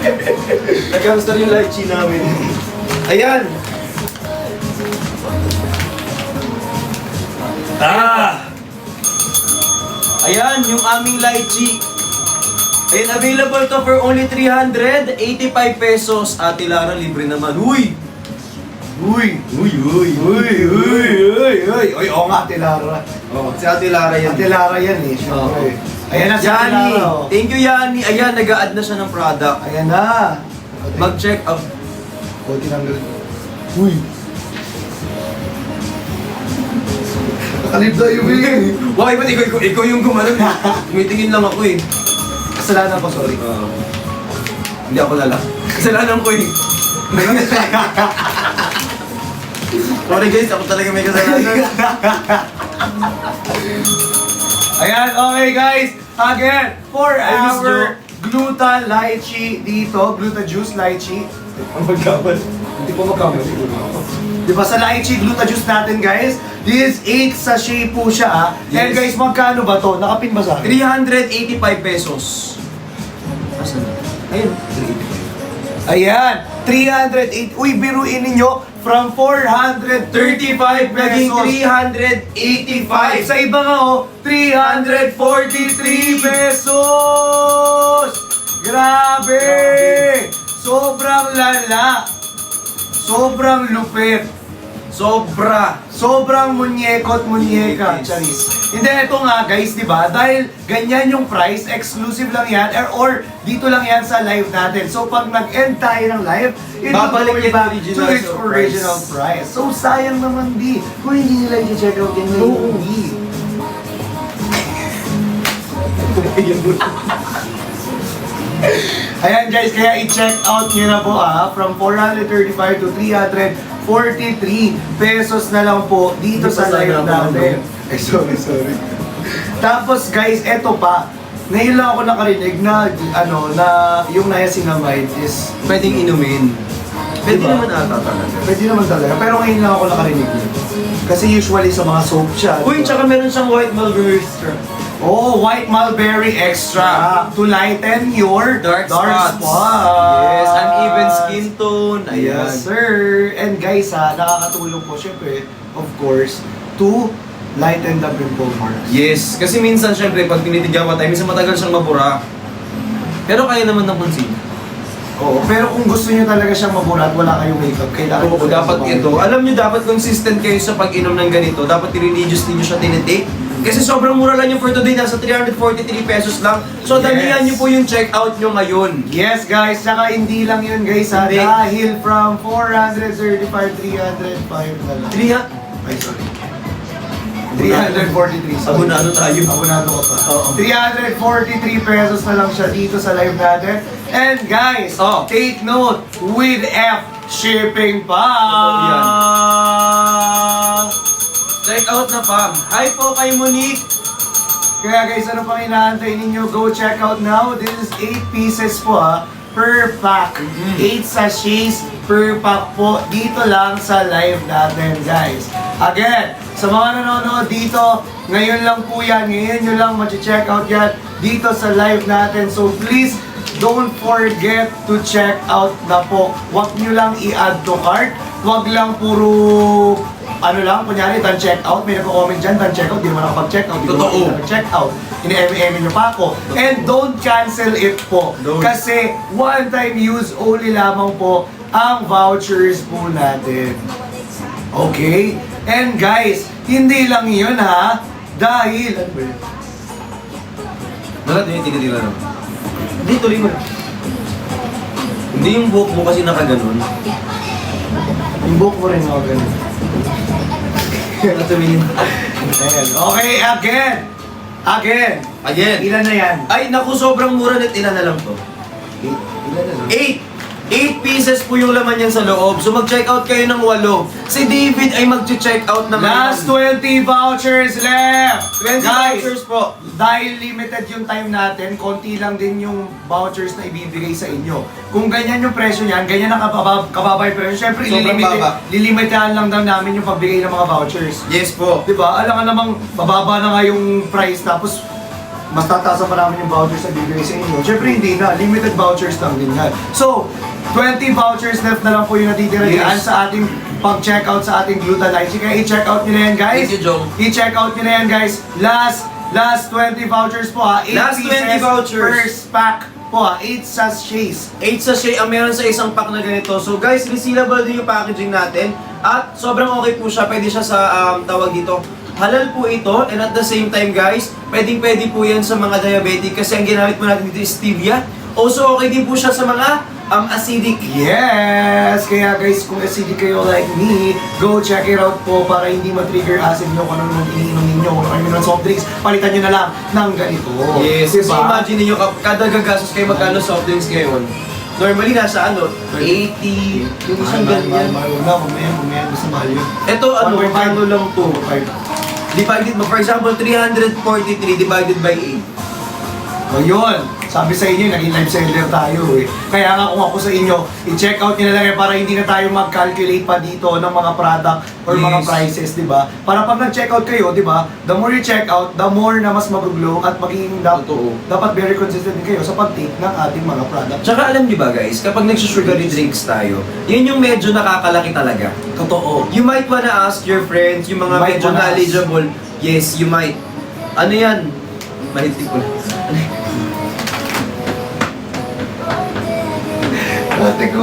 Nag-hamster yung lychee namin. Ayan! Ayan, yung aming lychee. Ayan, available to for only 385 pesos. Ate Lara, libre naman. Uy! Uy! Uy! Uy! Uy! Uy! Uy! Uy! Uy! Oo nga, Ate Lara. Oh, si Ate Lara yan. Ate Lara yan eh, syempre. Ayan na si Ate Yani! Lara. Oh. Thank you, Yani. Ayan, nag-a-add na siya ng product. Ayan na. Mag-check out. O, tinanggal. Uy! Nakalib na yung Bakit ba't ikaw yung gumanon? Tumitingin lang ako eh. Kasalanan ko, sorry. Hindi ako lala. Kasalanan ko eh. Sorry guys, ako talaga may kasalanan. Ayan, okay guys. Again, for I miss our Gluta Lychee dito, Gluta Juice Lychee. Ang magkabal. Hindi po magkamali. Di ba sa Lychee Gluta Juice natin guys, this is 8 sachet po siya ah. And Yes. guys, magkano ba to? Nakapin ba sa akin? 385 pesos. Asan? Ayun, 385. Ayan, 308. Uy, biruin ninyo, from 435 Naging pesos. 385. Sa iba nga oh, 343 pesos! Grabe! Sobrang lala! Sobrang lupit! Sobrang munyekot munyeka, Yes. Charis. Hindi, ito nga guys, di ba? Dahil ganyan yung price, exclusive lang yan, or dito lang yan sa live natin. So pag nag-end tayo ng live, it will Babalik go yan back original to its sa original price. So sayang naman di. Kung hindi nila i-check out yan, hindi. Ayan guys, kaya i-check out nyo na po from 435 to 343 pesos na lang po dito Hindi sa pa live sana ako natin. Sorry. Tapos guys, eto pa. Ngayon lang ako nakarinig na na yung niacinamide is Pwedeng inumin. Pwede Diba? naman ata talaga. pwede naman talaga. Pero ngayon lang ako nakarinig yun. Kasi usually sa mga soap siya. Uy, diba? tsaka meron siyang white mulberry extra. Oh, white mulberry extra to lighten your Dark spots. spots. Yes, uneven skin tone. Ayan. Yes, sir. And guys, nakakatulong po syempre, of course, to lighten the pimple marks. Yes, kasi minsan syempre pag tinitigyan tayo, minsan matagal siyang mabura. Pero kaya naman ng concealer. Oo, pero kung gusto niyo talaga siyang maburat, wala kayong makeup, kailangan Oo, dapat ito. Alam niyo, dapat consistent kayo sa pag-inom ng ganito. Dapat i-reduce niyo siya tinitake. Kasi sobrang mura lang yung for today, nasa 343 pesos lang. So, Yes. damihan niyo po yung check-out niyo ngayon. Yes guys, saka hindi lang yun guys Hindi. dahil from 435, 305 na lang. Ay, sorry. 343, sorry. Abunado tayo. Abonado ko pa. Oo. 343 pesos na lang siya dito sa live natin. And guys, Oh. take note, with F shipping pa! Check-out na fam. Hi po kay Monique. Kaya guys, ano pang inaantay ninyo? Go check out now. This is 8 pieces po per pack. 8 sachets per pack po. Dito lang sa live natin guys. Again, sa mga nanonood dito, ngayon lang po yan. Ngayon nyo lang mag-check out yan dito sa live natin. So please, don't forget to check out na po. Huwag nyo lang i-add to cart. Huwag lang puro lang, kunyari, tan check out, may nagko-comment dyan, tan check out, di naman ako pag-check out, di Totoo. naman check out, ini-eme nyo pa ako. And don't cancel it po. Don't. Kasi one-time use only lamang po ang vouchers po natin. Okay? And guys, hindi lang yun dahil, ano ba yun? Bakit yung tinitila na? Hindi, tuloy mo. Hindi yung buhok mo kasi nakaganon. Yung book mo rin ako ganun. Natuloy yun. Ayan. Okay, again. Again. Ilan na yan? Ay, naku, sobrang mura net. Ilan na lang to? Ilan na lang? 8 pieces po yung laman yan sa loob. So mag-check out kayo ng 8. Si David ay mag-check out naman. Last 20 vouchers left! 20 Guys, vouchers po. dahil limited yung time natin, konti lang din yung vouchers na ibibigay sa inyo. Kung ganyan yung presyo niyan, ganyan ang kababa yung presyo, syempre Sobrang baba. lilimitahan lang daw namin yung pagbigay ng mga vouchers. Yes po. Diba? Alam ka namang bababa na nga yung price tapos mas tataasan pa namin yung vouchers na bibigay sa inyo. Siyempre hindi na, limited vouchers lang din yan. So, 20 vouchers left na lang po yung natitira dyan sa ating pag-checkout sa ating Gluta Lychee. Kaya i-checkout nyo na yan, guys. Thank you, Joe. I-checkout nyo na yan, guys. Last 20 vouchers po ha. 8 Last 20 pieces vouchers. per pack po ha. 8 sachets. 8 sachet ang meron sa isang pack na ganito. So guys, resealable din yung packaging natin. At sobrang okay po siya. Pwede siya sa tawag dito. Halal po ito. And at the same time guys, pwede po yan sa mga diabetic. Kasi ang ginamit po natin dito is stevia. Also okay din po siya sa mga acidic. Yes! Kaya guys, kung acidic kayo like me, go check it out po para hindi ma-trigger acid nyo kung ano nung iniinom ninyo, kung ano ng soft drinks, palitan nyo na lang ng ganito. Yes, kasi Diba? imagine niyo kada gagastos kayo magkano soft drinks ngayon. Normally nasa 80, yung isang ganyan. Wala, mamaya, basta mahal yun. Ito 1.5. ano lang to. 5. Divided mo, for example, 343 divided by 8. O yun, sabi sa inyo, naging live seller tayo eh. Kaya nga kung ako sa inyo, i-check out nyo na lang eh para hindi na tayo mag-calculate pa dito ng mga product or mga Yes. prices, di ba? Para pag nag-check out kayo, di ba? The more you check out, the more na mas mag-glow at magiging Totoo. dapat very consistent din kayo sa pag-take ng ating mga product. Tsaka alam niyo ba guys, kapag nagsusugary drinks tayo, yun yung medyo nakakalaki talaga. Totoo. You might wanna ask your friends, yung mga Might medyo wanna ask. knowledgeable. Yes, you might. Ano yan? Mahitig ko na. Ate ko!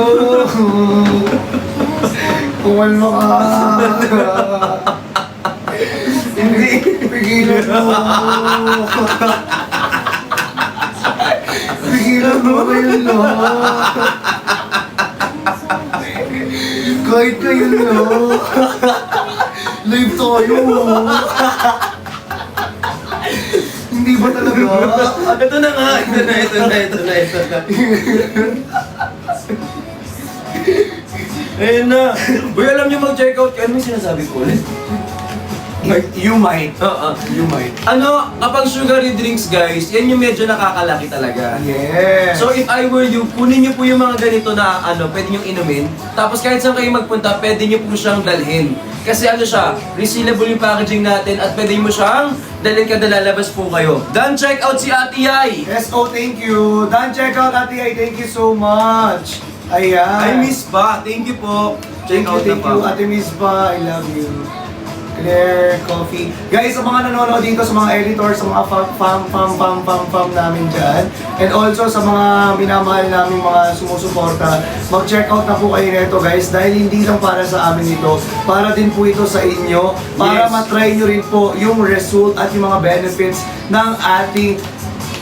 Kumalma ka! Hindi! Pigilan mo! Pigilan mo kayo lahat! Kahit kayo lahat! Live tayo! Hindi ba talaga? Ito na nga, ito na. Ayun na. Uy, alam niyo mag-checkout ka. Ano yung sinasabi ko ulit? You might. Oo. You might. Ano, kapag sugary drinks guys, yan yung medyo nakakalaki talaga. Yes. So if I were you, kunin niyo po yung mga ganito na pwede niyong inumin. Tapos kahit saan kayo magpunta, pwede niyo po siyang dalhin. Kasi ano siya, resealable yung packaging natin at pwede mo siyang dalhin kada lalabas po kayo. Done, check out si Ate Yai! SO, thank you. Dan, check out Ate Ay. Thank you so much. Ayan. I miss pa. Thank you po. Check out na Thank pa. you, Ate Miss Pa. I love you. Claire Coffee. Guys, sa mga nanonood dito, sa mga editors, sa mga fam namin dyan, and also sa mga minamahal namin mga sumusuporta, mag-check out na po kayo nito guys, dahil hindi lang para sa amin ito, para din po ito sa inyo, para Yes. matry nyo rin po yung result at yung mga benefits ng ating,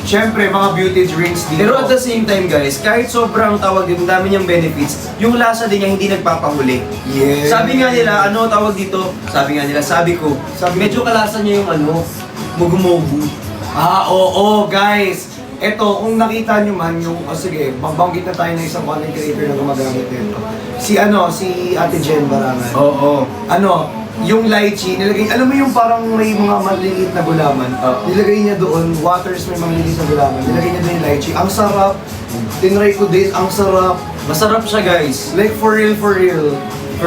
syempre, mga beauty drinks dito. Pero at the same time guys, kahit sobrang tawag din, dami niyang benefits, yung lasa din niya hindi nagpapahuli. Yes. Sabi nga nila, ano tawag dito? Sabi ko, medyo kalasa niya yung mugu-mugu. Oo, guys. Eto, kung nakita nyo man yung, sige, magbanggit na tayo ng isang content creator na gumagamit nito. Si Ate Jen Barangan. Oo. Yung lychee, nilagay, alam mo yung parang may mga maliliit na gulaman. Oo. Nilagay niya doon, waters may mga maliliit na gulaman. Nilagay niya doon yung lychee. Ang sarap. Tinry ko din, ang sarap. Masarap siya guys. Like for real. For reals.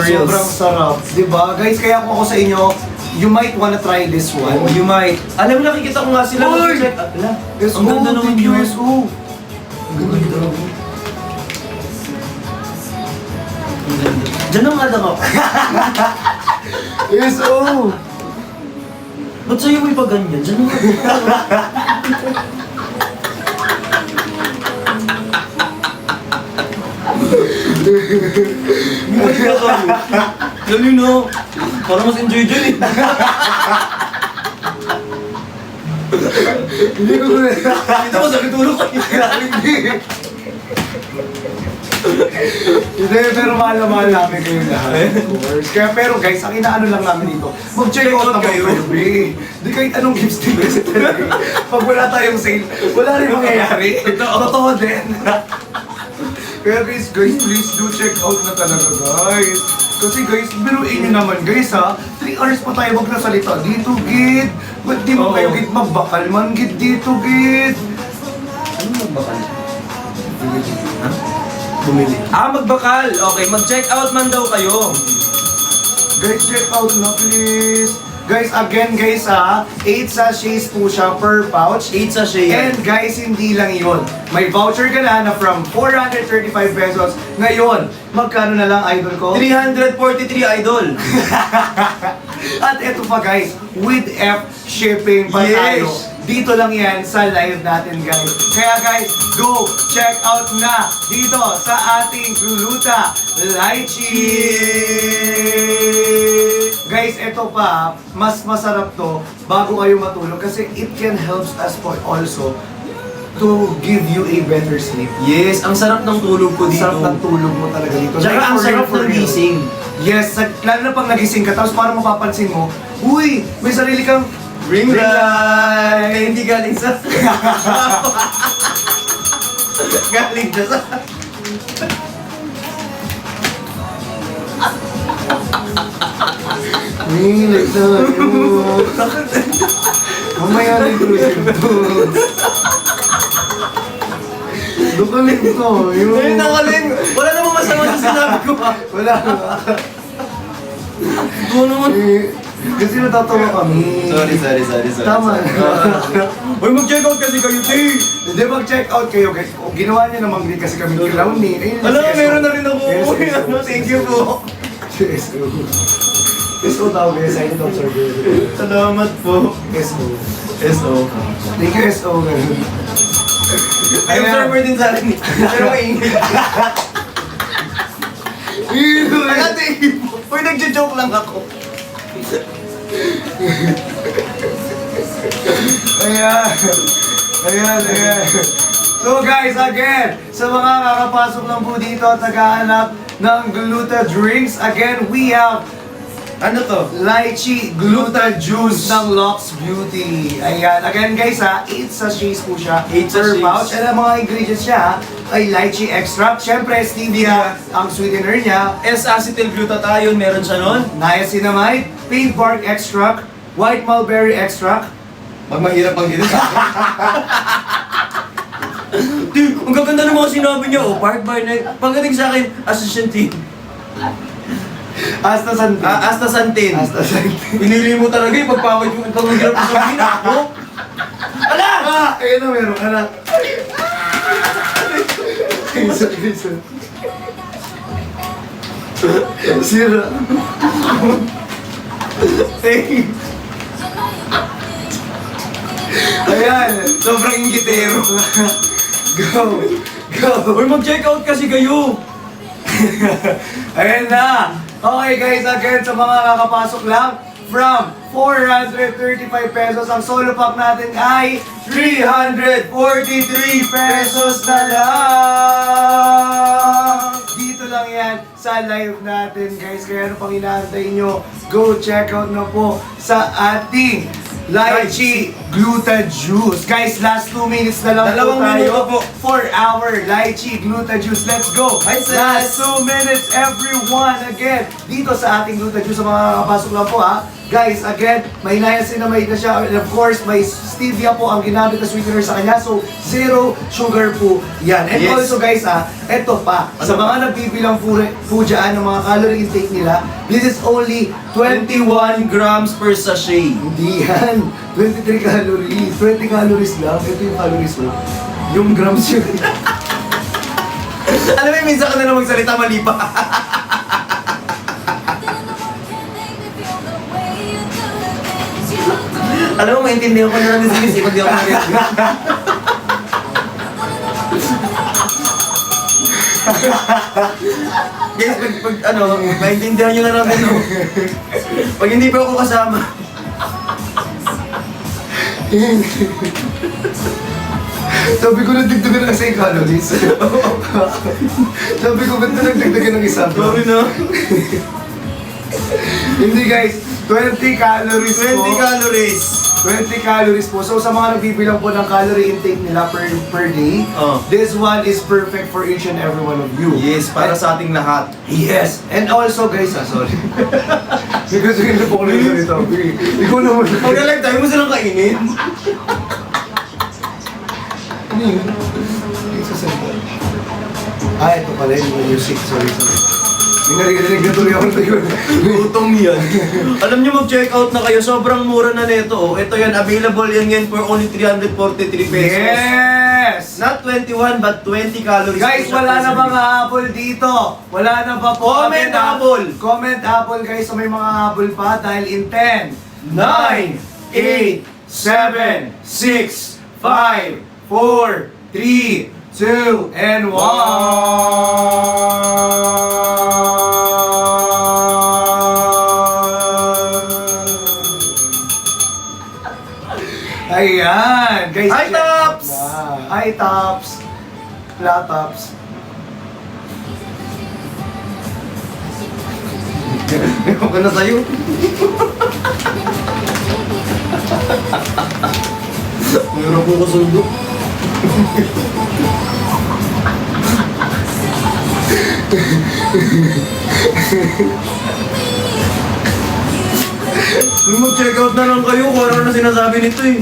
Sobrang sarap. Diba? Guys, kaya kung ako sa inyo, you might wanna try this one. Oh, you might. Alam mo, nakikita ko nga sila. Uy! Check. Ala, SO, ang ganda naman thank you, yun. SO. Ang ganda. Diyan ang madam ako. SO! Ba't sa'yo may pa ganyan? Diyan ang Galing no? Parang mas enjoy dyan eh. Hindi ko na. Ito mo, sakit ulo ko. Hindi, pero mahal na mahal namin kayo lahat. Of course. Kaya pero guys, ang inaano lang namin dito, mag-check out na kayo. Di kahit anong gifts din kasi talaga. Pag wala tayong sale, wala rin mangyayari. Totoo din. Kaya guys, please do check out na talaga guys. Kasi guys, biruin nyo naman guys ha. 3 hours pa tayo wag na salita. Dito gid. Ba't di mo Oo. kayo gid magbakal man gid dito gid. Ano magbakal? Ha? Bumili. Magbakal. Okay, mag-check out man daw kayo. Guys, check out na please. Guys, again guys 8 sachets po siya per pouch. 8 sachet yan. And guys, hindi lang yun. May voucher ka na from 435 pesos. Ngayon, magkano na lang, idol ko? 343, idol. At eto pa guys, with F shipping pa Yes. tayo. Dito lang yan sa live natin guys. Kaya guys, go check out na dito sa ating Gluluta Lychee. Guys, eto pa, mas masarap to bago kayo matulog kasi it can help us po also to give you a better sleep. Yes, ang sarap ng tulog ko dito. Sarap ng tulog mo talaga dito. Tsaka Like, ang for real, sarap for ng real. gising. Yes, lalo na pag nagising ka, tapos parang mapapansin mo, uy, may sarili kang Ring light! Eh, hindi galing sa... galing siya sa... Ring light tayo. Mamaya na yung doon. Dukaling to. Ayun, nakaling! Wala namang masama sa sinabi ko ha. Wala. Doon naman. Kasi natatawa kami. Sorry. Tama. Uy, mag-check out kasi kayo, Tay! Hindi, mag-check out kayo guys. Kung ginawa niyo namang din kasi kami clown eh. Alam mo, meron na rin ako. Yes, Uy, yes, ano, thank you po. SO. SO tawag guys, silent observer. Salamat po. SO. SO. Thank you SO. Ay, observer din sa akin. Pero maingay. Kaya, thank you po. Uy, nagjo-joke lang ako. Ayan. So guys, again, sa mga kakapasok lang po dito at naghahanap ng Gluta drinks, again, we have Ano to? Lychee Gluta Juice ng Lux Beauty. Ayan. Again guys 8 sachets po siya 8 per sachets. pouch. And ang mga ingredients niya ay lychee extract. Siyempre, stevia ang sweetener niya. S-acetylglutathione, meron siya nun. Niacinamide, paint bark extract, white mulberry extract. Pag mahirap ang dito sa akin. Dude, ang gaganda ng mga sinabi niya. Oh, part by night. Pagdating sa akin, astaxanthin. Astaxanthin. Astaxanthin. Astaxanthin. Pinili mo talaga yung pagpawad yung pag-hirap mo sabihin ako. Ala! Ayun na, meron ka na. Isa. Sira. Hey, Ayan. sobrang ingitero. Go. Uy, mag-check out kasi kayo. Ayan na. Okay guys, again sa mga kakapasok lang, from 435 pesos, ang solo pack natin ay 343 pesos na lang. Dito lang yan sa live natin guys. Kaya ano pang inaantay nyo, go check out na po sa ating Lychee Gluta Juice. Guys, last 2 minutes na lang Dalawang po tayo minuto po. for our Lychee Gluta Juice. Let's go! Hi, sis. Last 2 minutes, everyone! Again, dito sa ating Gluta Juice, sa mga nakapasok lang po Guys, again, may niacinamide na siya. And of course, may stevia po ang ginamit na sweetener sa kanya. So, 0 sugar po yan. And Yes. also guys eto pa. Sa mga nagbibilang po dyan ng mga calorie intake nila, this is only 21 grams per sachet. Hindi yan. 23 calories. 20 calories lang. Ito yung calories mo. Yung grams yun. Alam mo, minsan ka na lang magsalita, mali pa. Alam mo, maintindihan ko na lang din pag di ako nag-get. Guys, maintindihan nyo na lang din. Pag hindi pa ako kasama. Sabi ko nagdagdagan ng 6 calories. Sabi ko, ba't na nagdagdagan ng isa? Sorry na. Hindi guys, 20 calories po. 20 calories. 20 calories po. So sa mga nagbibilang po ng calorie intake nila per day, this one is perfect for each and every one of you. Yes, para sa ating lahat. Yes. And also guys, sorry. Because we po ko na ito nito. Ikaw naman. Pag na-live tayo mo silang kainin. Ano yun? Ito sa center. Ito pala yung music. Sorry. Narinig na tuloy ako tayo. Utong yan. Alam nyo, mag-check out na kayo. Sobrang mura na nito. Oh. Ito yan, available yan for only 343 pesos. Yes! Not 21 but 20 calories. Guys, wala na bang habol dito? Wala na ba po? Comment habol! Comment habol guys so may mga habol pa dahil in 10, 9, 8, 7, 6, 5, 4, 3, 2, and 1! Ayan! Guys, Hi, Tops! Hi, Tops! Flat Tops! Ewan ko na sa'yo. Mayroon po kasundo. Mag-check out na lang kayo kung ano na sinasabi nito eh.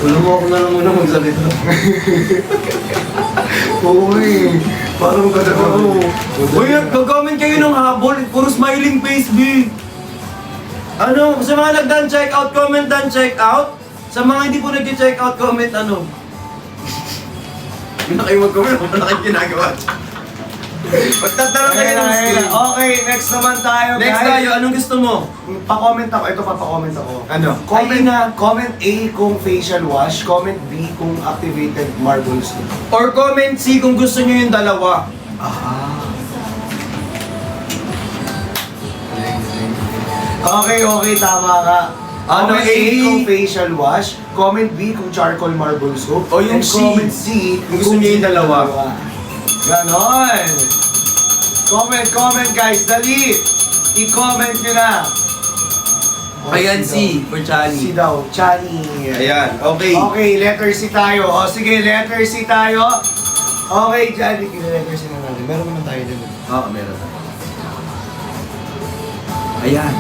Wala mo ako na lang muna magsalita. Oo eh. Parang ganda ka. Uy, mag-comment kayo ng habol. Puro smiling face, B. Ano, sa mga nag-done check out, comment done check out. Sa mga hindi po nag-check out, comment ano. Hindi na kayo mag-comment, wala na kayo ginagawa. Magtatanong kayo ng skill. Okay, next naman tayo guys. Next tayo, anong gusto mo? Pa-comment ako. Ito pa-comment ako. Ano? Comment A kung facial wash, comment B kung activated marbles. Or comment C kung gusto nyo yung dalawa. Okay, tama ka. Ano, Comment A? A kung facial wash, comment B kung charcoal marble soap, O yung and C, comment C kung gusto niyo yung dalawa. Ganon! Comment guys, dali! I-comment nyo na! Ayan C, for C Chani. daw, Chani. Ayan, okay. Okay, letter C tayo. O sige, letter C tayo. Okay, Chani, letter C na natin. Meron naman tayo dun. Oo, meron na. Ayan.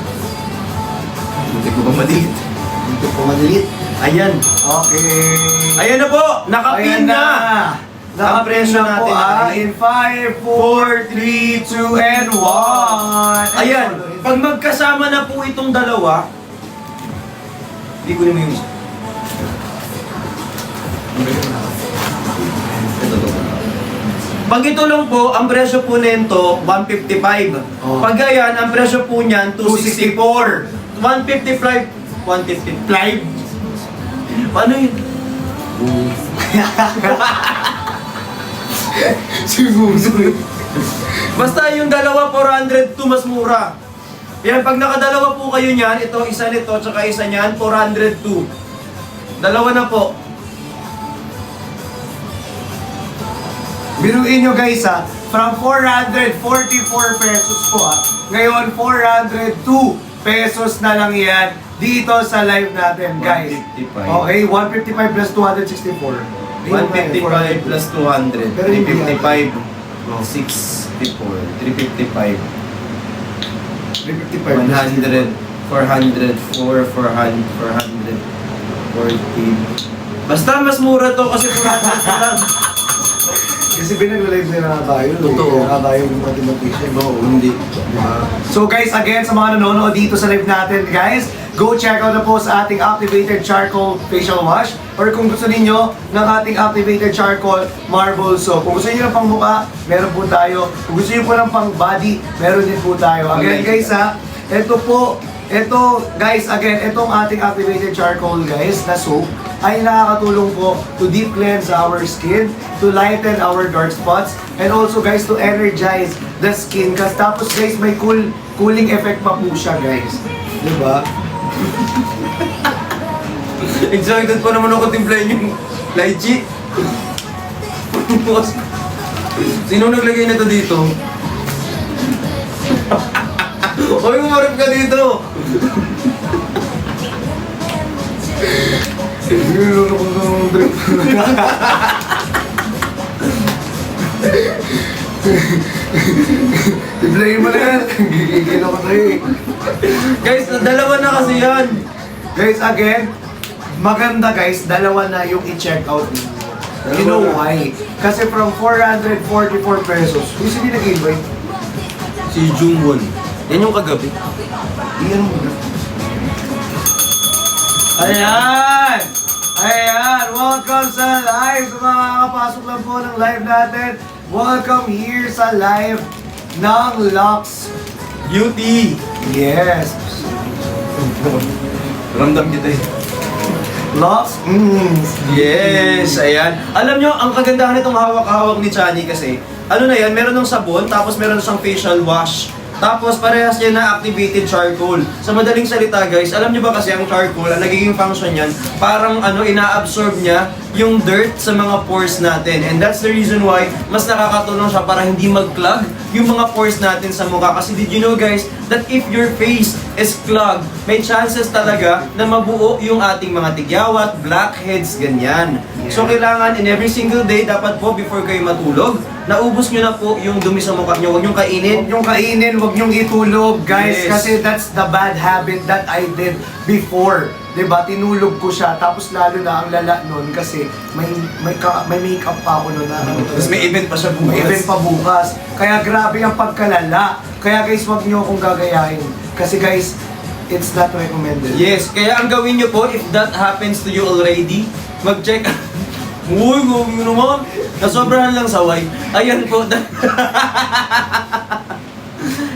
Hindi ko ba madilit? Dito po madalit. Ayan. Okay. Ayan na po! Nakapin Ayan na! Ang Nakapin presyo na po natin ay- in 5, 4, 3, 2, and 1. Ayan, pag magkasama na po itong dalawa, hindi ko naman yung isa. Pag ito lang po, ang presyo po nito, 155. Oh. Pag ayan, ang presyo po niyan, 264. 155, 155. Paano yun? Basta yung dalawa, 402, mas mura. Yan, pag nakadalawa po kayo niyan, ito, isa nito, tsaka isa niyan, 402. Dalawa na po. Biruin nyo guys ha, from 444 pesos po ha, ngayon 402 pesos na lang yan dito sa live natin guys. 155. Okay, 155 plus 264. 155 plus 200, Pero hindi 355, 654, 355, 355. 100, 400, 400, 440. Basta mas mura to kasi 400 lang. Kasi pinag-live na nga tayo. Totoo. Kaya tayo yung mathematician. No, hindi. So guys, again, sa mga nanonood dito sa live natin, guys, go check out na po sa ating activated charcoal facial wash or kung gusto ninyo ng ating activated charcoal marble soap. Kung gusto niyo ng pang mukha, meron po tayo. Kung gusto niyo po ng pang body, meron din po tayo. Again guys ha, ito po, ito guys, again, itong ating activated charcoal guys na soap ay nakakatulong po to deep cleanse our skin, to lighten our dark spots, and also guys to energize the skin. Kasi tapos guys may cooling effect pa po siya guys. Diba? Excited pa naman ako timplahin yung lychee. Sino naglagay nito dito? Hoy, umarap ka dito! Nilulunok ko ng drip. Tiplayin mo na yan. Gigigil ako na eh. Guys, dalawa na kasi yan. Guys, again, maganda guys, dalawa na yung i-check out ninyo. You know why? Kasi from 444 pesos, who's hindi nag-invite? Si Jungwon. Yan yung kagabi. Iyan mo na. Ayan! Ayan! Welcome sa live! Sa mga kakapasok lang po ng live natin. Welcome here sa live ng Lux Beauty! Yes! Ramdam kita eh. Lux Yes! Ayan. Alam nyo, ang kagandahan nitong hawak-hawak ni Chani kasi, ano na yan, meron ng sabon, tapos meron siyang facial wash. Tapos parehas niya na activated charcoal. Sa madaling salita guys, alam niyo ba kasi ang charcoal, ang nagiging function niyan, parang ina-absorb niya yung dirt sa mga pores natin. And that's the reason why mas nakakatulong siya para hindi mag-clog yung mga pores natin sa mukha. Kasi did you know guys, that if your face is clogged, may chances talaga na mabuo yung ating mga tigyawat, blackheads, ganyan. So kailangan in every single day, dapat po before kayo matulog, naubos nyo na po yung dumi sa mukha nyo. Huwag nyong kainin. Huwag nyong kainin, huwag nyong itulog, guys. Yes. Kasi that's the bad habit that I did before. Diba? Tinulog ko siya. Tapos lalo na ang lala nun kasi may makeup pa ako nun. Tapos may event pa siya bukas. May event pa bukas. Kaya grabe ang pagkalala. Kaya guys, huwag nyo akong gagayahin. Kasi guys, it's not recommended. Yes, kaya ang gawin nyo po, if that happens to you already, mag-check. Uy, gawin nyo naman. Nasobrahan lang saway. Ayan po.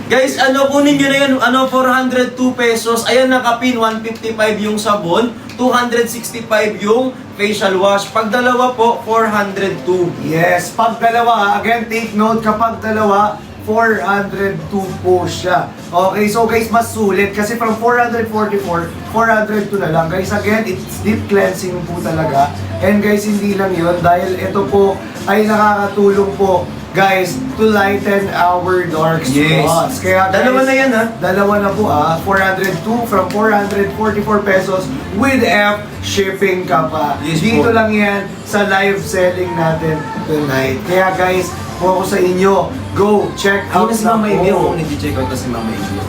Guys, kunin nyo na yan, 402 pesos. Ayan, nakapin, 155 yung sabon, 265 yung facial wash. Pag dalawa po, 402. Yes, pag dalawa, again, take note, kapag dalawa, 402 po siya. Okay, so guys, mas sulit kasi from 444, 402 na lang. Guys, again, it's deep cleansing po talaga. And guys, hindi lang yun dahil ito po ay nakakatulong po, guys, to lighten our dark spots. Kaya guys, dalawa na yan ha? Dalawa na po 402 from 444 pesos with F shipping ka pa. Yes, dito po. lang yan sa live selling natin tonight. Kaya guys, po ako sa inyo, go check out Si na Mama Ivy, po. ako nag-check out na si Mama Ivy.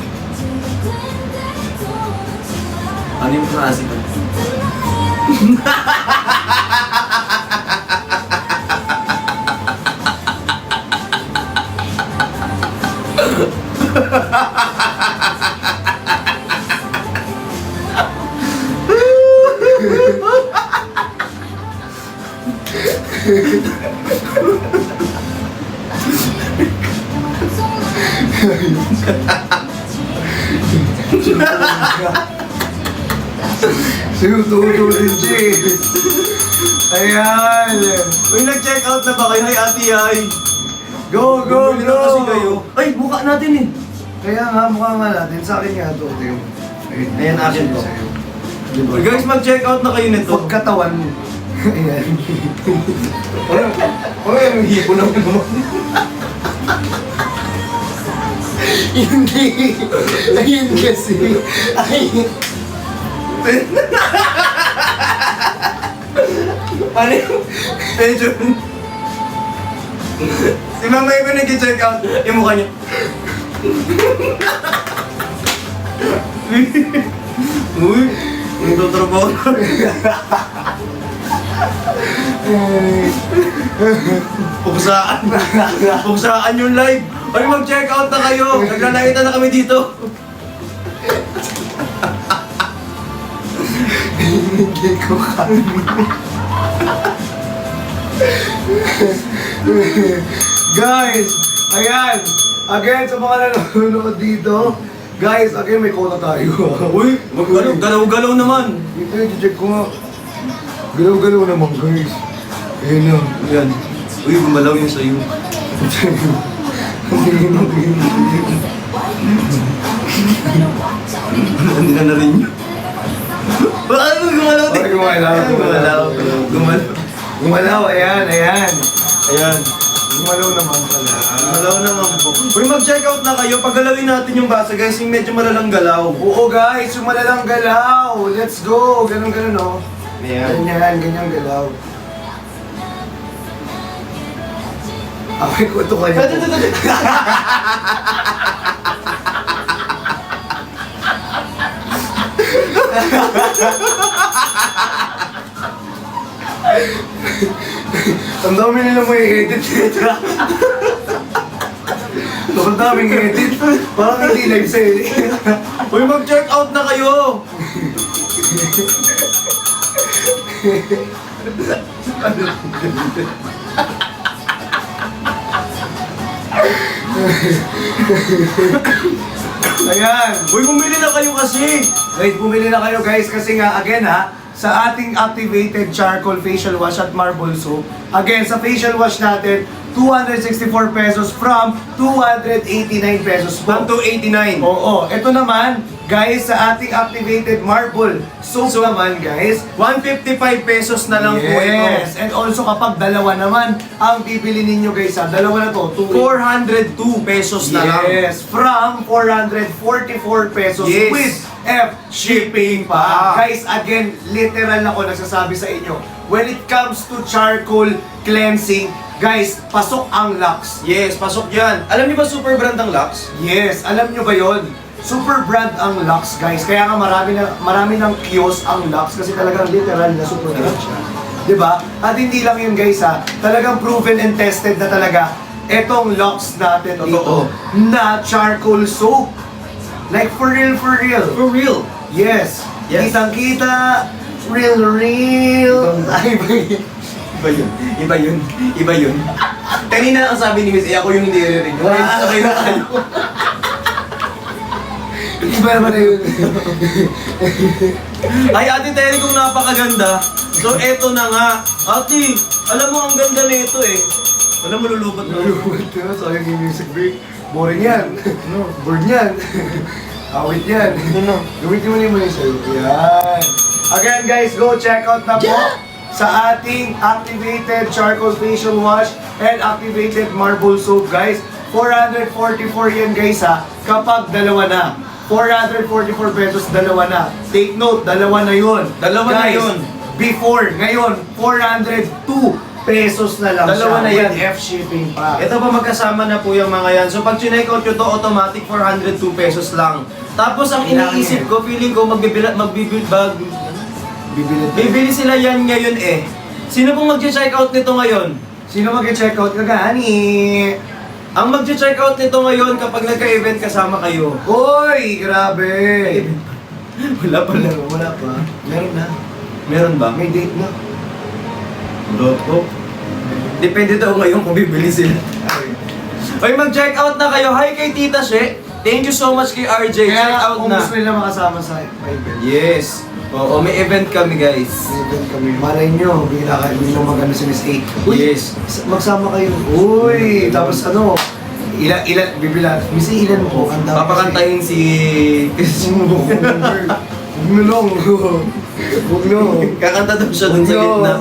Ano yung klase ko? Sinutulin siya eh. Ayan. Uy, nag-check out na ba kayo? Hi, Ate Ay. Go, go, Bumili go! na kasi kayo. Ay, mukha natin eh. Kaya nga, mukha nga natin. Sa akin nga ito. Ayan, akin to. Uy, guys, mag-check out na kayo nito. Pagkatawan mo. Ayan. Ano yung hipo naman mo? Hindi. Ayun kasi. Ay. Ano yung... Medyo... Si Mama Ivy nag-check out. Yung mukha niya. Uy, yung tutrabaho. Pugsaan. Pugsaan yung live. Ay, mag-check out na kayo. Naglalakita na kami dito. Hindi ko Guys, ayan. Again, sa mga nanonood dito, guys, again, may quota tayo. Uy, galaw-galaw naman. Ito yung check ko nga. Galaw-galaw naman, guys. Ayan na. Yan. Uy, gumalaw yung sa'yo. Hindi na rin yun. Bakit gumalaw din? Ay, gumalaw, Gumalaw. Gumalaw. Gumalaw, ayan, ayan. Ayan. Gumalaw naman pala. Gumalaw naman po. Uy, mag-check out na kayo. Paggalawin natin yung basa, guys. Yung medyo malalang galaw. Oo guys, yung malalang galaw. Let's go. Ganun, oh. Ayan. Ganyan galaw. Okay, kuto ka niya. Ang dami nila may edit dito. Sobrang daming edit. Parang hindi live sale. Uy, mag-check out na kayo! Ayan. Uy, bumili na kayo kasi! Wait, bumili na kayo guys kasi nga, again ha, sa ating activated charcoal facial wash at marble soap. Again, sa facial wash natin, 264 pesos from 289 pesos po. 1,289. Oo, ito naman, guys, sa ating activated marble soap naman, guys. 155 pesos na lang po ito. Yes, and also kapag dalawa naman ang bibili ninyo guys ha, dalawa na to, 402 pesos na lang. Yes, from 444 pesos Yes. with F shipping pa. Guys, again, literal ako nagsasabi sa inyo. When it comes to charcoal cleansing, guys, pasok ang Lux. Yes, pasok yan. Alam niyo ba super brand ang Lux? Yes, alam nyo ba yon? Super brand ang Lux, guys. Kaya nga marami ng kiosk ang Lux kasi talagang literal na super brand siya. 'Di ba? At hindi lang yun, guys ha. Talagang proven and tested na talaga etong Lux natin dito na charcoal soap. Like for real, for real. For real. Yes. Yes. Kitang-kita, real. Ay, Iba yun. Iba yun. Iba yun. Kanina ang sabi ni Miss, ako yung hindi rin. Okay na tayo. iba naman na yun. Ay, Ate Terry, kung napakaganda. So, eto na nga. Ate, alam mo ang ganda na ito eh. Alam mo, lulubot na. Sayang yung music break. Boring yan. Bored yan. Awit yan. Gamitin mo naman yung sa'yo. Yan. Again guys, go check out na po sa ating activated charcoal facial wash and activated marble soap guys. 444 yan guys ha. Kapag dalawa na. 444 pesos, dalawa na. Take note, dalawa na yun. Dalawa na Guys, yun. Before, ngayon, 402 pesos na lang Dalawa siya. na yan. With F shipping pa. Ito pa magkasama na po yung mga yan. So pag chinek out nyo to, automatic 402 pesos lang. Tapos ang iniisip ko, feeling ko bibili sila yan ngayon eh. Sino pong mag-check out nito ngayon? Sino mag-check out ka gani? Ang mag-check out nito ngayon kapag nagka-event kasama kayo. Uy, grabe. Wala pa lang. Wala pa. Meron na. Meron ba? May date na. Loko. Depende daw ngayon kung bibili sila. Oy, mag-check out na kayo. Hi kay Tita She. Thank you so much kay RJ. Check Kaya out kung na. gusto nila makasama sa event. Yes. Oo, may event kami guys. May event kami. Malay nyo, bigla kayo nyo magano sa Miss A. Uy, Yes. magsama kayo. Uy, tapos ano, ilan, bibila. Miss A, ilan mo? Papakantahin si... Huwag mo lang. Huwag mo. Kakanta daw siya dun sa gitna.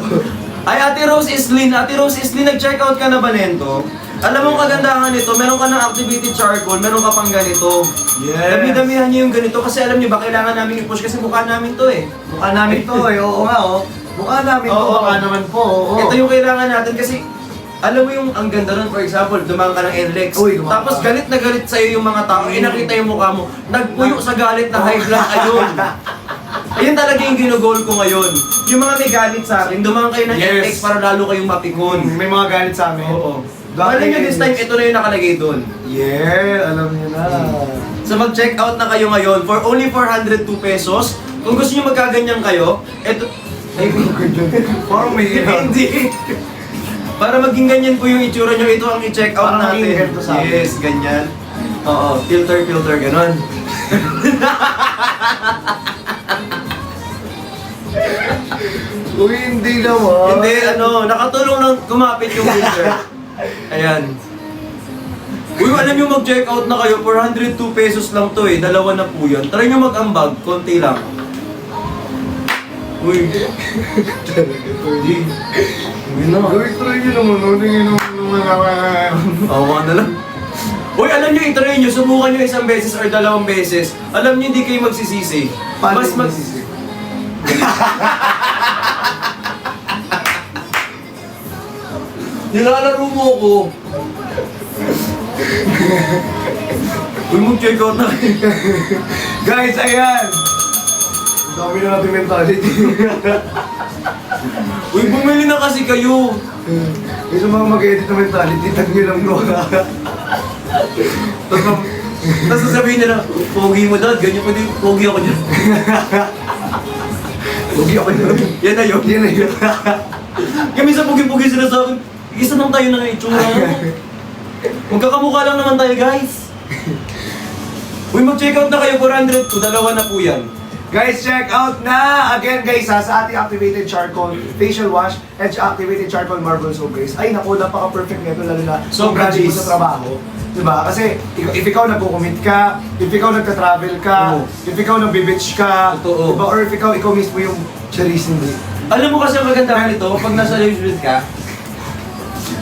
Ay, Ate Rose Islin. Ate Rose Islin, nag-check out ka na ba nito? Alam mo ang kagandahan nito, meron ka ng activated charcoal, meron ka pang ganito. Yes. Dami-damihan niyo yung ganito kasi alam niyo ba, kailangan namin i-push kasi mukha namin to eh. Mukha namin to eh. Oo nga oh. Mukha namin to. Oo. Baka naman po. Oo. Ito yung kailangan natin kasi alam mo yung ang ganda nun, for example, dumaan ka ng NLEX. Uy, dumaan Tapos ka. galit na galit sa'yo yung mga tao, nakita yung mukha mo, nagpuyo sa galit na high blood ayun. Ayun talaga yung ginugol ko ngayon. Yung mga may galit sa akin, dumaan kayo ng Yes. NLEX para lalo kayong mapikon. May mga galit sa amin. Oo. Dati Alam nyo this time, NLEX. ito na yung nakalagay doon. Yeah, alam niyo na. So mag-check out na kayo ngayon for only 402 pesos. Kung gusto nyo magkaganyan kayo, eto... Ay, Parang may hindi. Para maging ganyan po yung itsura nyo, ito ang i-check out Parang maging natin. ganito sa akin. Yes, ganyan. Oo, filter, ganon. Uy, hindi naman. Hindi, nakatulong lang kumapit yung filter. Ayan. Uy, alam nyo mag-check out na kayo, 402 pesos lang to eh, dalawa na po yan. Try nyo mag-ambag, konti lang. Uy. Hindi. Uy na. Gawin, try nyo naman. Uling Awa na lang. Uy, alam nyo, itry nyo, subukan nyo isang beses or dalawang beses. Alam nyo, hindi kayo magsisisi. Mas Nilalaro mo ko. Uy, mag-check out na kayo. Guys, ayan. Ang dami na natin mentality. Uy, bumili na kasi kayo. Yung mga mag-edit na mentality, tag nyo lang to. Tapos sasabihin nila, pogi mo dad, ganyan pwede, pogi ako dyan. Huwag ako yun. Yan na yun. Yan na yun. Kami sa pogi-pogi sila sa akin, isa lang tayo na itsura. Magkakamukha lang naman tayo guys. Uy, mag-check out na kayo, 400 to, dalawa na po yan. Guys, check out na! Again guys ha, sa ating activated charcoal facial wash and activated charcoal marble soap guys. Ay naku, napaka-perfect nito lalo na Sobrang galing mo cheese. sa trabaho. Diba? Kasi if ikaw nagko-commit ka, if ikaw nagta-travel ka, Oo. if ikaw nagbe-beach ka, Totoo. diba? Or if ikaw mismo yung cherries hindi. Alam mo kasi ang kagandahan nito, pag nasa New ka,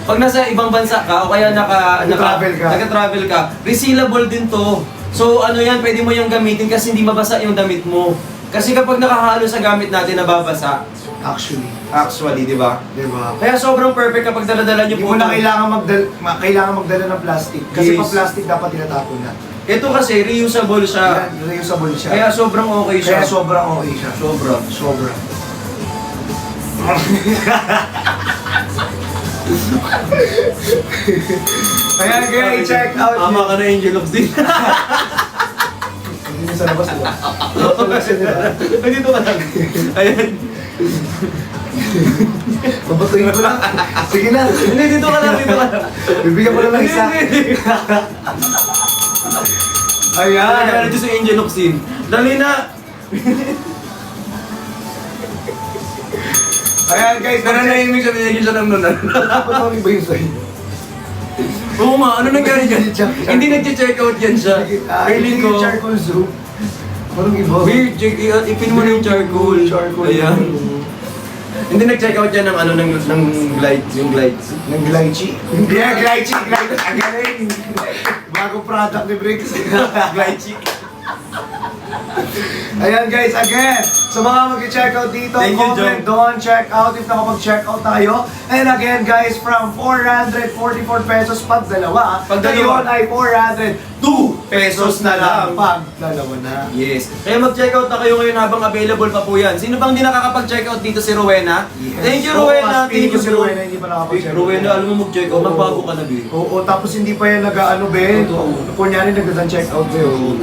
pag nasa ibang bansa ka, o kaya naka-travel ka, resealable din to. So ano yan, pwede mo yung gamitin kasi hindi mabasa yung damit mo. Kasi kapag nakahalo sa gamit natin, nababasa. Actually, di ba? Diba? Kaya sobrang perfect kapag dala-dala nyo Hindi po. mo na kailangan magdala ng plastic. Kasi Yes. pa plastic dapat tinatapon na. Ito kasi reusable siya. Yan, reusable siya. Kaya sobrang okay siya. Kaya sobrang okay siya. Sobra. Sobra. Kaya guys, check out Ama ka na Angel of Sin. Hindi na sa labas, diba? Sa labas yun, diba? Dito ka lang. Ayan. Babatuin ko lang. Sige na. Hindi, dito ka lang, dito ka lang. Bibigyan ko lang ng isa. Ayan. Ayan. Kaya dito si Angel of Sin. Dali na. Ayan guys, Nananahimik siya, binigyan siya ng nunan. Patawin ba yun sa'yo? Oo nga, ano nangyari dyan? Hindi nag-check out yan siya. Feeling ko. Charcoal soup. Parang iba. Weird, ipin mo na yung charcoal. Charcoal. Ayan. Hindi nag-check out yan ng ano, ng glide, yung glide. Ng Glycee. Yeah, Glycee. Ang galing. Bagong product ni Briggs. Glide. Ayan guys, again, sa mga mag-check out dito, Thank you, comment John. doon, check out if nakapag-check out tayo. And again guys, from 444 pesos pag dalawa, Pag dalawa. ngayon ay 402 pesos na lang. pag dalawa na. Yes. Kaya mag-check out na kayo ngayon habang available pa po yan. Sino bang di nakakapag-check out dito? Si Rowena? Yes. Thank you, Oo, Rowena. speaking Thank you, si bro. Rowena, hindi pa nakapag-check out. Rowena, alam mo mag-check out. Oo. Magbago ka na, Bi. Oo, tapos hindi pa yan nag-ano be. Totoo. Kunyari nagdadang-check out be. Oo.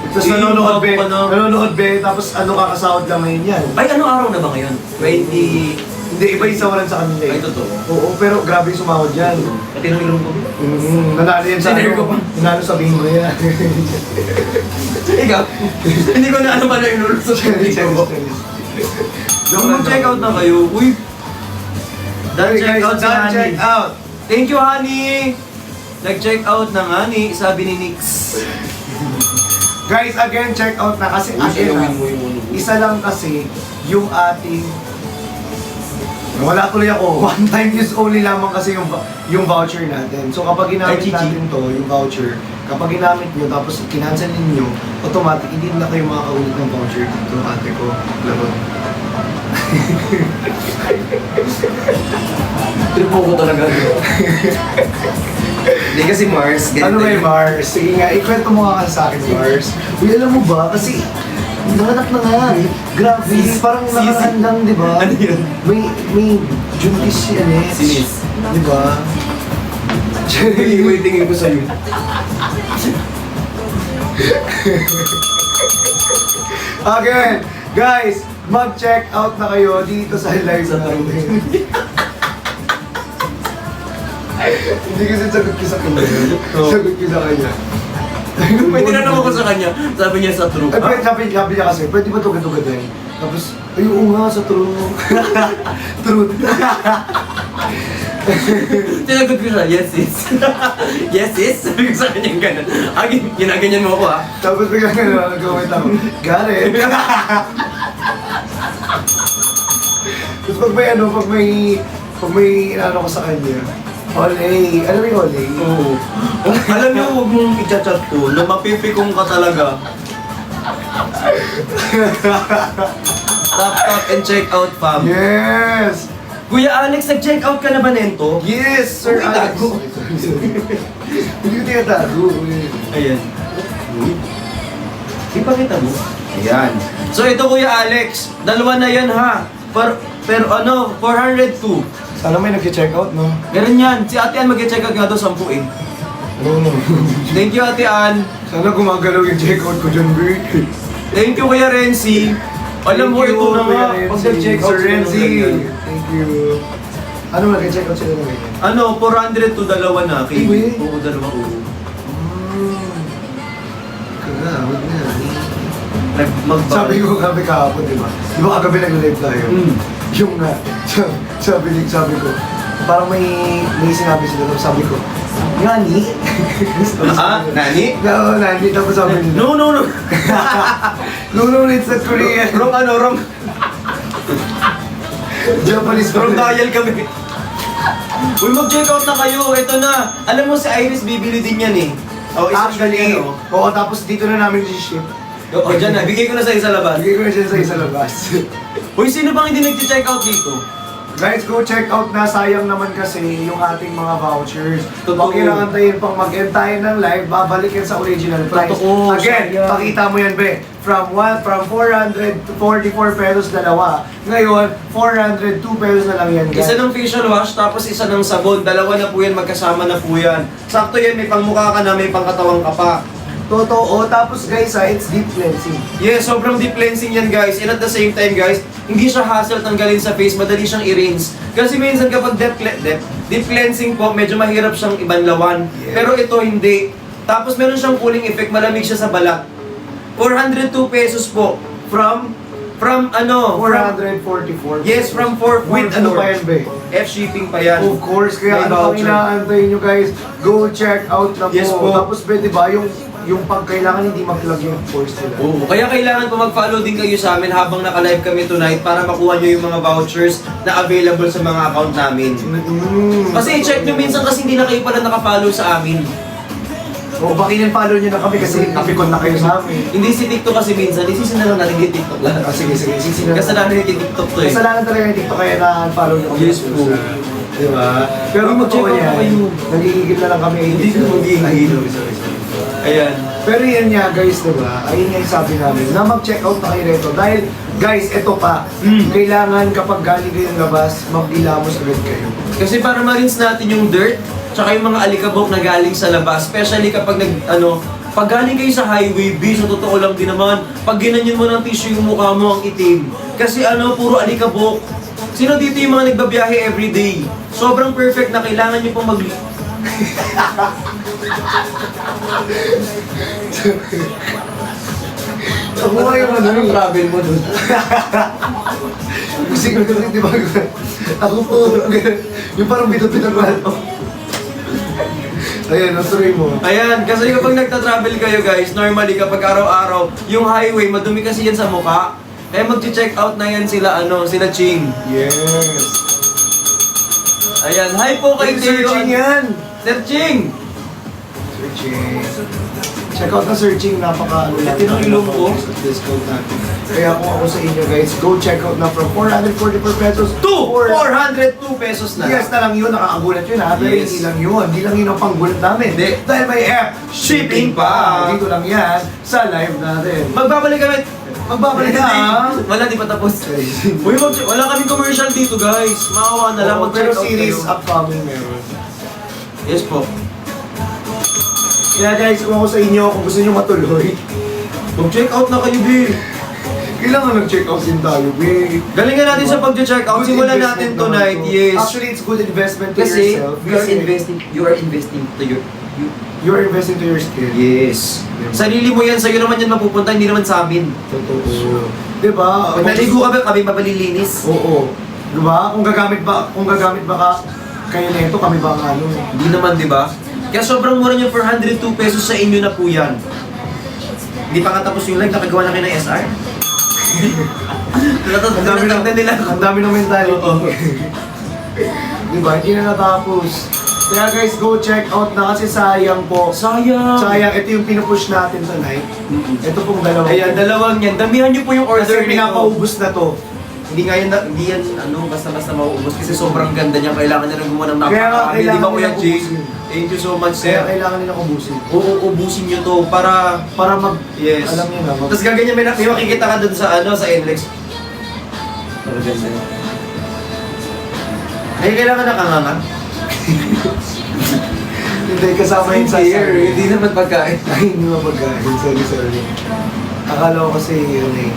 Tapos Eh, nanonood be, bago ka na. nanonood be, tapos ano kakasahod lang ngayon yan. Ay, anong araw na ba ngayon? 20... Hindi, iba yung sawaran sa kanila Ay, eh. totoo. Oo, pero grabe yung sumahod yan. Pati nang ilong ko. Nanalo yan sa Sinare ko pa. Nanalo sa bingo yan. Ikaw? Hindi ko na ano ba na inulog sa ko. Kung mag-check out na kayo, uy. Done check out si Done check Honey. out. Thank you, Honey. Nag-check out na nga ni, sabi ni Nix. Guys, again, check out na kasi again, isa lang kasi yung ating wala tuloy ako. One time use only lamang kasi yung voucher natin. So kapag ginamit Ay, Chichi. natin to, yung voucher, kapag ginamit nyo tapos kinancel ninyo, automatic hindi na kayo makakaulit ng voucher dito. Ate ko, lagot. Tripo ko talaga. Hindi kasi Mars. Ano ba yung Mars? Sige nga, ikwento mo nga sa akin, Mars. Uy, alam mo ba? Kasi, nanganak na nga. Grabe, parang nakaraan lang, di ba? Ano yun? May juntis yan eh. Sinis. Di ba? Wait, tingin ko sa'yo. Again, guys, mag-check out na kayo dito sa live Sa natin. Hindi kasi sagot ko sa kanya. Oo. Sagot ko sa kanya. May tinanong ako sa kanya, sabi niya sa true. Ay, pwede, sabi niya kasi, pwede ba ito ganito-ganyan? Tapos, ay, oo nga, sa true. Truth. Tinagot ko siya, yes sis. Yes sis? Sabi ko sa kanya gano'n. Ginaganyan mo ako ha. Tapos biglang gano'n, nag-comment ako, got it. Tapos pag may inaano ko sa kanya, Olay. Alam mo yung Olay? Oo. Alam niyo, huwag mong i-chat ko na mapipikong ka talaga. Tap and check out, fam. Yes! Kuya Alex, nag-check out ka na ba nento? Yes, Sir Uy, Alex. tago. Hindi ko tinatago. Ayan. Ipakita mo. Ayan. So ito Kuya Alex, dalawa na yan ha. Pero ano, 402. Sana may nag-check out, no? Ganun yan. Si Ate Ann mag-check out nga daw 10 eh. No. Thank you, Ate Ann. Sana gumagalaw yung checkout ko dyan, bro. Thank you, Kuya Renzi. Alam mo, ito na nga. Pag nag-check out Sir Renzi. sila ng ganyan. Thank you. Ano nag-check out sila ng ganyan? Ano, 400 to dalawa na. Uy. Oo, dalawa. Oo. Kaya, wag na. Magbago. Sabi ko kagabi kahapon, di ba? Di ba kagabi nag-live tayo? Yung nga, sabi ko, parang may sinabi sila, tapos sabi ko, Nani? Nani? No, Nani, tapos sabi nila. No. No, it's not Korean. Wrong. Japanese Wrong pala. dial kami. Uy, mag-check out na kayo. Ito na. Alam mo, si Iris bibili din yan eh. Oh, isang Actually, ganyan, oh. oo, tapos dito na namin i-ship. O, dyan na. Bigay ko na sa isa labas. Bigay ko na siya sa isa labas. Uy, sino bang hindi nag-check out dito? Guys, go check out na. Sayang naman kasi yung ating mga vouchers. Totoo. Pag kailangan tayo pang mag-end tayo ng live, babalik yan sa original price. Totoo, Again, sayang. pakita mo yan, be. From 400 to 44 pesos dalawa. Ngayon, 402 pesos na lang yan, guys. Isa ng facial wash, tapos isa ng sabon. Dalawa na po yan, magkasama na po yan. Sakto yan, may pangmukha ka na, may pangkatawang ka pa. Totoo. Tapos guys, it's deep cleansing. Yes, sobrang deep cleansing yan guys. And at the same time guys, hindi siya hassle tanggalin sa face, madali siyang i-rinse. Kasi minsan kapag deep cleansing po, medyo mahirap siyang ibanlawan. Yeah. Pero ito hindi. Tapos meron siyang cooling effect, malamig siya sa balat. 402 pesos po. From 444. Yes, from 4 With ano pa yan, be? F shipping pa yan. Of course, May kaya ano pang voucher. inaantay nyo guys, go check out na po. Yes po. Tapos pwede ba yung pag kailangan hindi mag-plug yung force nila. Oo, kaya kailangan po mag-follow din kayo sa amin habang naka-live kami tonight para makuha nyo yung mga vouchers na available sa mga account namin. Kasi check nyo minsan kasi hindi na kayo pala naka-follow sa amin. O bakit follow nyo na kami kasi napikon na kayo sa amin. Hindi si TikTok kasi minsan, isisin na lang natin yung TikTok lahat. Sige, sisina. Kasalanan yung TikTok to eh. Kasalanan talaga yung TikTok kaya na-follow nyo kami. Yes po. Diba? Pero Mag-check totoo out na yan. kayo. Nagigigil na lang kami. Hindi ko mag-ihilo. Ayan. Pero yan nga guys, diba? Ayun nga yung sabi namin, na mag-check out na kayo rito. Dahil, guys, ito pa, kailangan kapag galing kayong labas, mag-ilamos agad kayo. Kasi para ma-rinse natin yung dirt, tsaka yung mga alikabok na galing sa labas, especially kapag pag galing kayo sa highway, sa totoo lang din naman, pag ginanyan mo ng tissue yung mukha mo ang itim. Kasi puro alikabok. Sino dito yung mga nagbabiyahe everyday? Sobrang perfect na kailangan nyo pong Ako nga yung ano, Anong travel mo dun? kasi di ba? Ako po, yung parang bitot-bitot ko. Ayan, natuloy mo. Ayan, kasi kapag nagta-travel kayo guys, normally kapag araw-araw, yung highway, madumi kasi yan sa mukha. Kaya mag-check out na yan sila, sila Ching. Yes. Ayan, hi po kay Teo. Searching yan. Sir Ching! Searching. Check out na searching, napaka-ano lang. Ito yung ilong ko. Discount natin. Kaya kung ako sa inyo guys, go check out na from 444 pesos to 402 pesos na. Yes na lang yun, nakakagulat yun ha. Pero Yes. hindi lang yun. Hindi lang yun ang panggulat namin. Hindi. Dahil may app Shipping pa. Dito lang yan sa live natin. Magbabalik kami. Magbabalik na ha. Wala, di pa tapos. Uy, wala kaming commercial dito guys. Maawa na lang. Oo, pero Mag-check out series kayo. upcoming meron. Yes po. Kaya guys, kung ako sa inyo, kung gusto nyo matuloy, Mag-check out na kayo, B. kailangan nag-check out din tayo, babe. Galingan natin sa pag-check out. Good Simulan investment natin tonight, naman to. yes. Actually, it's good investment to Kasi yourself. you are investing to your... You're investing to your skill. Yes. Sarili mo yan, sa'yo naman yan mapupunta, hindi naman sa amin. Totoo. Diba? Pag naligo kami mabalilinis. Oo. Diba? Kung gagamit ba ka kayo nito, kami ba ang ano? Hindi naman, di ba? Kaya sobrang mura niyo, 402 pesos sa inyo na po yan. Hindi pa nga tapos yung live, nakagawa na kayo ng SR. Ang dami na nila. Ang dami ng mentality. Oo. Diba? Hindi na natapos. Kaya guys, go check out na kasi sayang po. Sayang. Sayang, ito yung pinupush natin tonight. Ito pong dalawa. Ayan, dalawang yan. Damihan niyo po yung order Kasi nito. pinapaubos na to. Hindi nga yan, basta-basta mauubos kasi sobrang ganda niya. Kailangan niya nang gumawa ng Kaya nga, napaka-kami. Di ba kailangan Kuya nilang Jake? ubusin. Thank you so much, Kaya sir. kailangan nila ubusin. Oo, ubusin niyo to para... Yes. Alam niyo na. Tapos gaganyan, may makikita ka dun sa sa NLEX. Pero ganda. Ay, kailangan nakanganga. Hindi, kasama yun sa Hindi naman pagkain. Ay, hindi mo pagkain. Sorry. Akala ko kasi yun eh.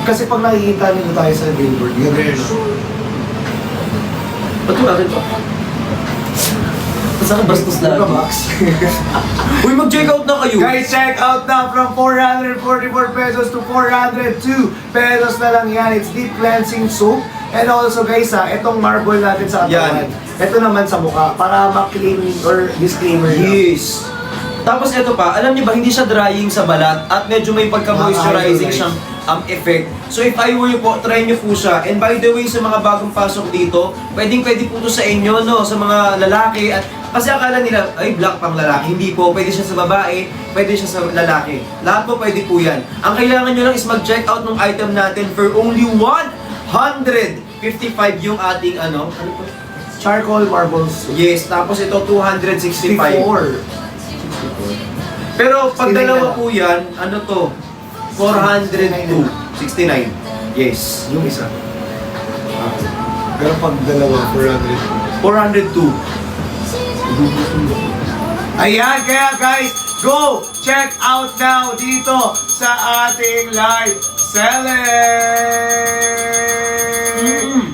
Kasi pag nakikita nila tayo sa billboard, gano'n no? Ba't wala rin pa? Basta ka bastos Di ba, lagi. Max? Uy, mag-check out na kayo! Guys, check out now from 444 pesos to 402 pesos na lang yan. It's deep cleansing soap. And also guys itong marble natin sa katawan. Ito naman sa mukha para ma-claim or disclaimer lang. Yes! Tapos ito pa, alam niyo ba, hindi siya drying sa balat at medyo may pagka-moisturizing siyang effect. So if I were you po, try niyo po siya. And by the way, sa mga bagong pasok dito, pwede po to sa inyo, no? Sa mga lalaki. At kasi akala nila, ay black pang lalaki. Hindi po, pwede siya sa babae, pwede siya sa lalaki. Lahat po pwede po yan. Ang kailangan niyo lang is mag-check out ng item natin for only 155 yung ating ano po? Charcoal marbles. Yes, tapos ito 265. 64. Pero pag 69 dalawa na. po yan, ano to? 402. 69. Yes. Yung isa. Pero pag dalawa, 400. 402. Ayan, kaya guys, go! Check out now dito sa ating live selling!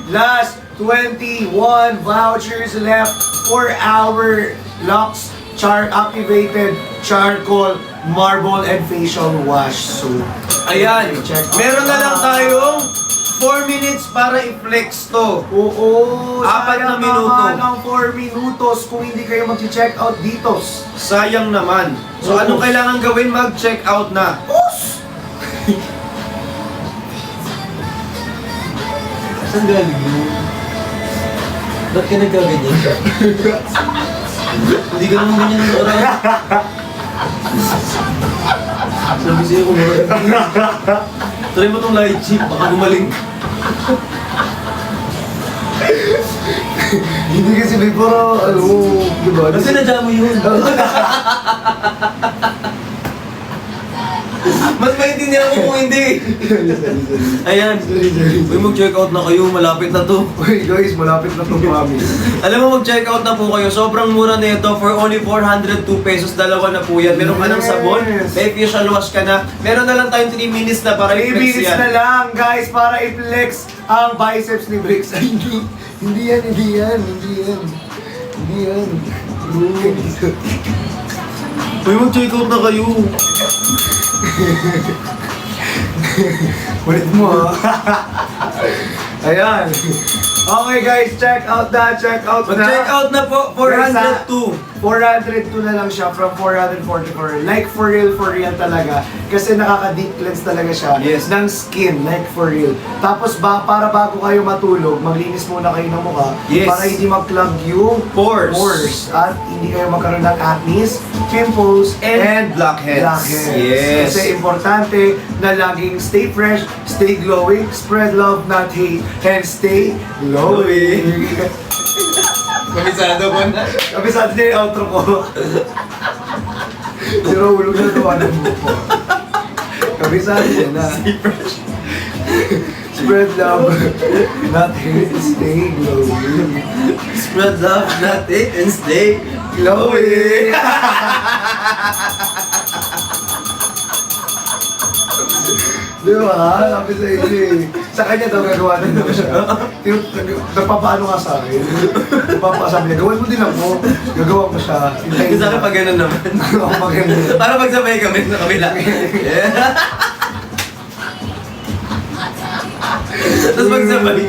Last 21 vouchers left for our Lux activated charcoal marble and facial wash. So, Ayan. check out Meron na lang now. tayong 4 minutes para i-flex to. Oo, 4 na sayang minuto. naman ang 4 minutos kung hindi kayo mag-check out dito. Sayang naman. So anong kailangan gawin? Mag-check out na. Saan galing yun? Ba't ka nagkaganyan? Hindi ka naman ganyan ng oras. Sabi sa'yo ko ba? Try mo tong light chip, baka gumaling. Hindi kasi may puro, diba? Kasi nadya mo yun. Mas maintindihan ko kung hindi. Ayan. Uy, mag-check out na kayo. Malapit na to. Uy guys, malapit na itong promise. Alam mo, mag-check out na po kayo. Sobrang mura na ito. For only 402 pesos, dalawa na po yan. Meron ka ng sabon, may facial wash ka na. Meron na lang tayong 3 minutes na para 3 i-flex minutes yan. na lang guys para i-flex ang biceps ni Bricks. Ay, hindi yan. Uy, mag-check out na kayo. Ulit mo ha. Ayan. Okay guys, check out na. Mag-check out na po. 402. 402 na lang siya from 444. Like for real talaga. Kasi nakaka-deep cleanse talaga siya Yes. ng skin. Like for real. Tapos para bago kayo matulog, maglinis muna kayo ng mukha. Yes. Para hindi mag-clog yung Pores. At hindi kayo magkaroon ng acne, pimples, And blackheads. Yes. Kasi importante na laging stay fresh, stay glowing, spread love, not hate, and stay glowing. Komisado mo na. Kabisado niya yung outro ko. Pero ulog na gawa ng buko. Kabisado niya na. Spread love, not hate, stay glowing. Spread love, not hate, and stay Glowing! Di ba? Sabi sa inyo eh. Sa kanya daw gagawa din daw siya. Nagpapaano nga sa akin. Nagpapasabi niya, gawin mo din ako. Gagawa ko siya. Hintayin Kasi pag ganun naman. Ako pag ganun. Para magsabay kami sa kabila. Yeah. Tapos magsabay.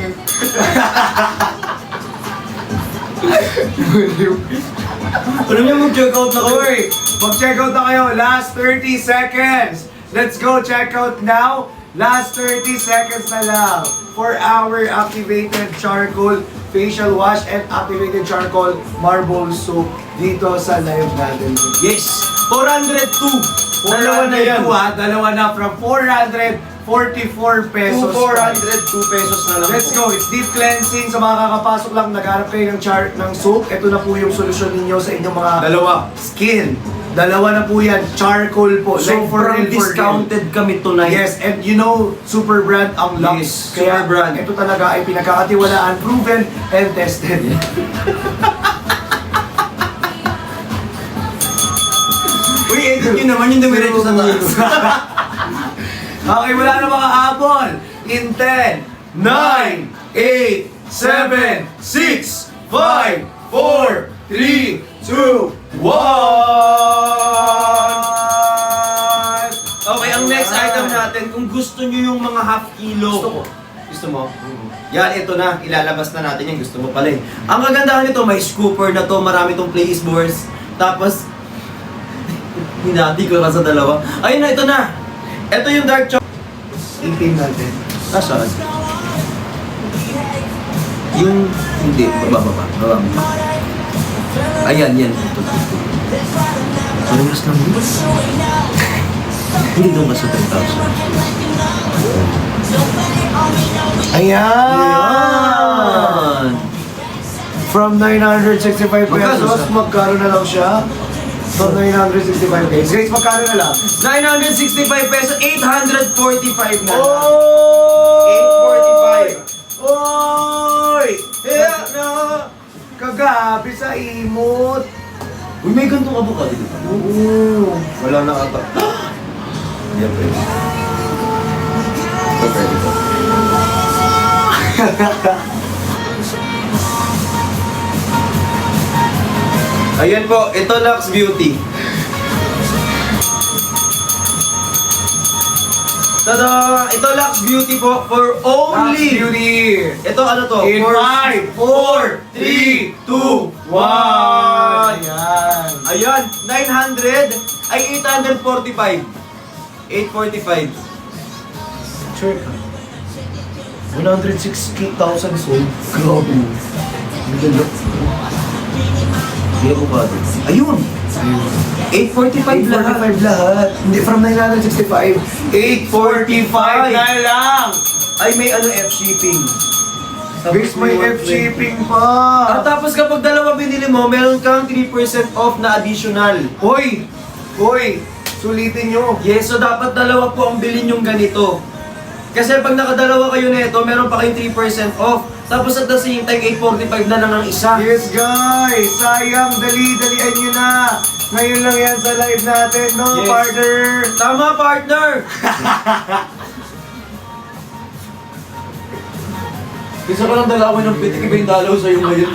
Alam niyo, mag-check out na kayo. Uy! Mag-check out na kayo. Last 30 seconds. Let's go check out now. Last 30 seconds na lang for our activated charcoal facial wash and activated charcoal marble soap dito sa live natin. Yes! 402! Dalawa na yan. Dalawa na from 444 pesos. 402 pesos na lang Let's po. go. It's deep cleansing. Sa mga kakapasok lang, naghanap kayo ng soap. Ito na po yung solusyon ninyo sa inyong mga Dalawa. skin. Dalawa na po yan. Charcoal po. So, real, discounted kami tonight. Yes, and you know, super brand ang Lux. Yes, Kaya super brand. ito talaga ay pinagkakatiwalaan, proven, and tested. Ikot nyo naman yung dumiretso sa taas. Okay, wala na mga habol. In 10, 9, 8, 7, 6, 5, 4, 3, 2, 1. Okay, ang next item natin, kung gusto nyo yung mga half kilo. Gusto ko. Gusto mo? Yan, ito na. Ilalabas na natin yung gusto mo pala eh. Ang kagandahan nito, may scooper na to, marami tong place boards. Tapos, hinati ko lang sa dalawa. Ayun na, ito na. Ito yung dark chocolate. Itin natin. Nasaan? Yung, hindi, bababa. Ayan, yan. Ito. Parulas lang yun. Hindi doon ka sa 3,000. Ayan! From 965 pesos, magkano na lang siya? From 965 pesos. Guys, magkano na lang? 965 pesos, 845 na. Oh! 845. Oy! Kaya na! Kagabi sa imot. Uy, may gantong avocado dito. Oo. Wala na ata. Yan, pwede. Ito, pwede to. Ayan po, ito Lux Beauty. Tada! Ito Lux Beauty po for only... Lux Beauty. Ito ano to? In For 5, 4, 3, 2, 1. Ayan. Ayan, 900 ay 845. 845. Check. 160,000 sold. Grabe. Maganda. Hindi ako ba? Ayun! 845 lahat. 845 lahat. Hindi, from 965. 845 na lang. Ay, may ano F-shipping. Guys, may F-shipping pa. At tapos kapag dalawa binili mo, meron kang 3% off na additional. Hoy! Hoy! Sulitin nyo. Yes, so dapat dalawa po ang bilhin yung ganito. Kasi pag nakadalawa kayo nito, meron pa kayong 3% off. Tapos at the same time, 845 na lang ang isa. Yes, guys! Sayang, dali-dalian nyo na. Ngayon lang yan sa live natin, no, Yes. partner? Tama, partner! Isa ka lang dalawin ng pitik, iba yung dalaw sa'yo ngayon.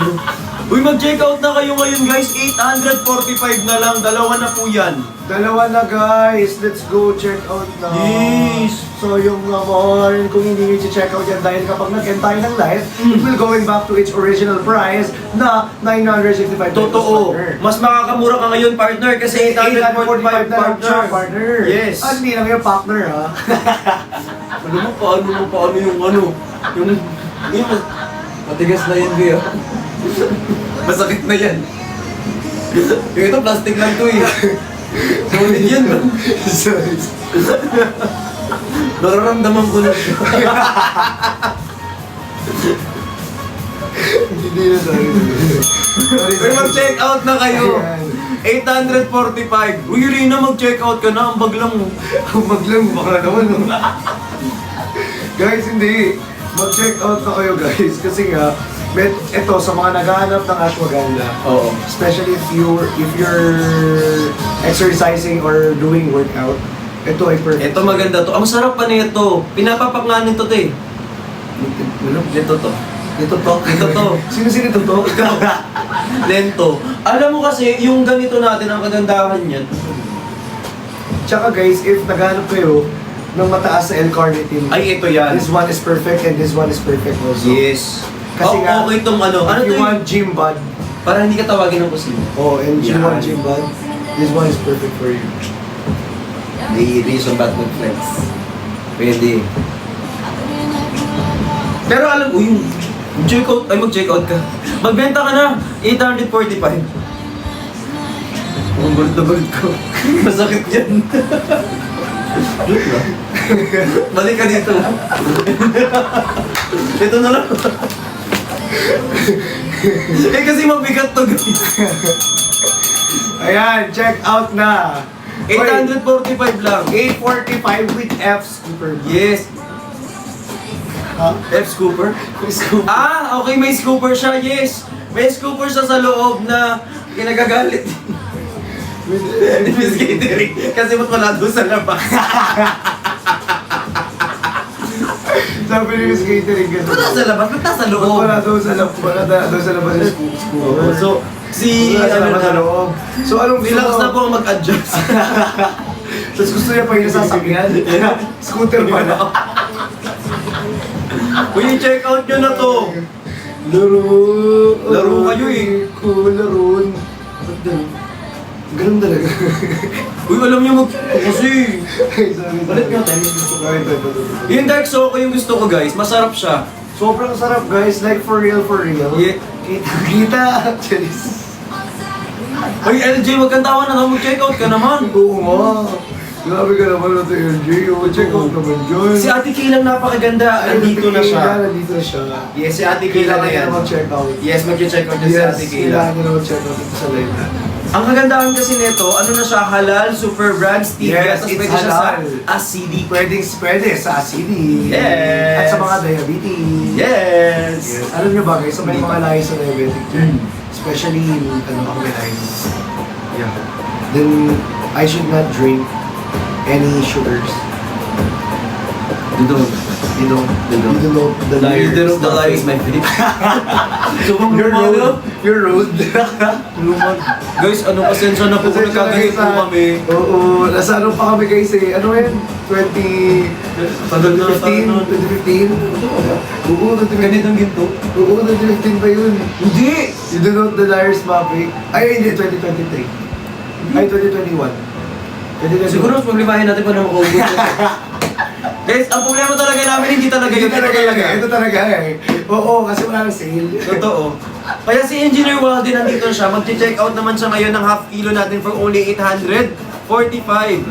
Uy, mag-check out na kayo ngayon guys. 845 na lang, dalawa na po yan. Dalawa na, guys. Let's go check out na. Yes. So yung more, kung hindi nyo check out yan dahil kapag nag-end tayo ng live, it will going back to its original price na 965 pesos, Totoo. partner. Mas makakamura ka ngayon, partner, kasi 845 845 na lang siya, partner. Yes. Ah, hindi lang yung partner, ha? Alam mo, paano yung ano, yung matigas na yan, Bea. Masakit na yan. Yung ito, plastic lang to eh. Solid yan. Sorry. Nararamdaman ko na siya. Hindi na, sorry. Pero mag-check out na kayo. 845. Uy, Rina, mag-check out ka na. Ang bag lang mo. Maglang baka naman, no? Guys, hindi. Mag-check out na kayo, guys. Kasi nga, ito, sa mga naghahanap ng ashwagandha, Oo. especially if you're exercising or doing workout, ito ay perfect. Ito maganda to. Ang sarap pa nito. Pinapapaklanin to, te. Ito to. Ito to. Ito to. Sino ito to? Ikaw. Lento. Alam mo kasi, yung ganito natin, ang kagandahan niyan. Tsaka guys, if naghahanap kayo ng mataas na L-carnitine, Ay, ito yan. this one is perfect and this one is perfect also. Yes. Kasi nga, okay itong ano. Ano if to you yung... want gym bod, Para hindi ka tawagin ng kusina. and you Yan. want gym bod, this one is perfect for you. The reason back with flex. Pwede. Pero alam ko yung mag-check out ka. Magbenta ka na, 845. Ang gulit na gulit ko. Masakit yan. Joke lang. Balik ka dito. Ito na lang. Eh kasi mabigat to guys. Ayan, check out na. 845 lang. 845 with F scooper. Yes. F scooper? Scooper. Ah, okay, may scooper siya, yes. May scooper siya sa loob na kinagagalit. Miss Catering. Kasi ba't wala doon sa labas? Sabi ni Miss Catering kasi. Wala sa labas, ba't nasa loob? Wala doon sa labas. Wala doon sa labas yung school. Oo, so, si... Wala sa ano labas sa na, loob. So anong gusto relax mo? na po ang mag-adjust. Tapos gusto niya pa yung sasakyan. Scooter pala. Uy, check out nyo na to. Laro. Laro kayo eh. Cool, laruin. Ba't ganun? Ganun talaga. Uy, alam nyo kasi... Ay, sorry. Balik nyo tayo. Yung Dark Soko yung gusto ko guys, masarap siya. Sobrang sarap guys, like for real, for real. Yeah. Kita, actually. Uy, LJ, wag kang tawa na, mag-check out ka naman. Oo nga. Grabe ka naman na tayo, LJ. Check out naman dyan. Si Ate Kaylang napakaganda, nandito na siya. Nandito na siya. Yes, si Ate Kaylang na yan. Kailangan check out. Yes, mag-check out din si Yes, Ate Kaylang. kailangan nyo naman check out dito sa live natin. Ang kagandahan kasi nito, ano na siya, halal, super brand, stevia, Yes, tapos it's pwede siya sa halal. acidic. Pwede sa acidity. Yes. At sa mga diabetes. Yes! Alam nyo ba guys, so may mga lahi sa diabetic dyan. Mm. Especially yung ako may lahi. Yeah. Then, I should not drink any sugars. You don't. You know the You don't the lies, my Philip. So, You're rude. You're rude. Lumag. Guys, ano, pasensya na po kung nagkagayit po kami. Oo, nasa ano pa kami guys eh. Ano yan? 2015? 2015? Oo, 2015. Ganitong ginto? Oo, 2015 pa yun. Hindi! You do not the liars Mavic. Ay, hindi, 2023. Ay, 2021. 2021. Siguro mas problemahin natin kung ano makaubos. Guys, ang problema talaga namin, hindi talaga Hindi yun. talaga yun eh. Ito talaga eh. Oo, kasi wala nang sale. Totoo. Kaya si Engineer Waldy nandito siya. Mag-check out naman siya ngayon ng half kilo natin for only 845.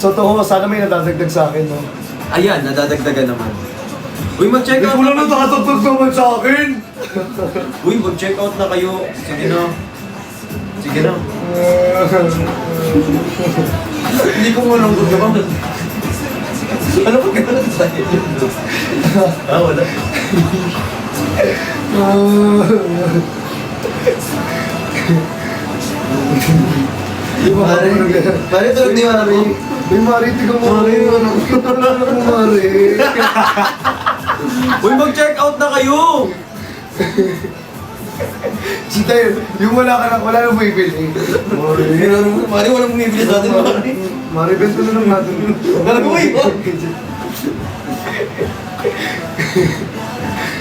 So, to, sana may nadadagdag sa akin, no? Ayan, nadadagdagan naman. Uy, mag-check out Wala na nakatagdag naman sa akin! Uy, mag-check out na kayo. Sige na. Sige na. Hindi ko mo lang gusto naman. Ano pag gano'n sa'yo? Wala. Mari, tulog di man ako. Uy, Mari, tiga mo. Mari, ano mo, Mari? Uy, mag-check out na kayo! Chita yun, yung wala nang bumibili. Mari, walang bumibili sa atin, Mari. Mari, best ko na lang natin. Uy,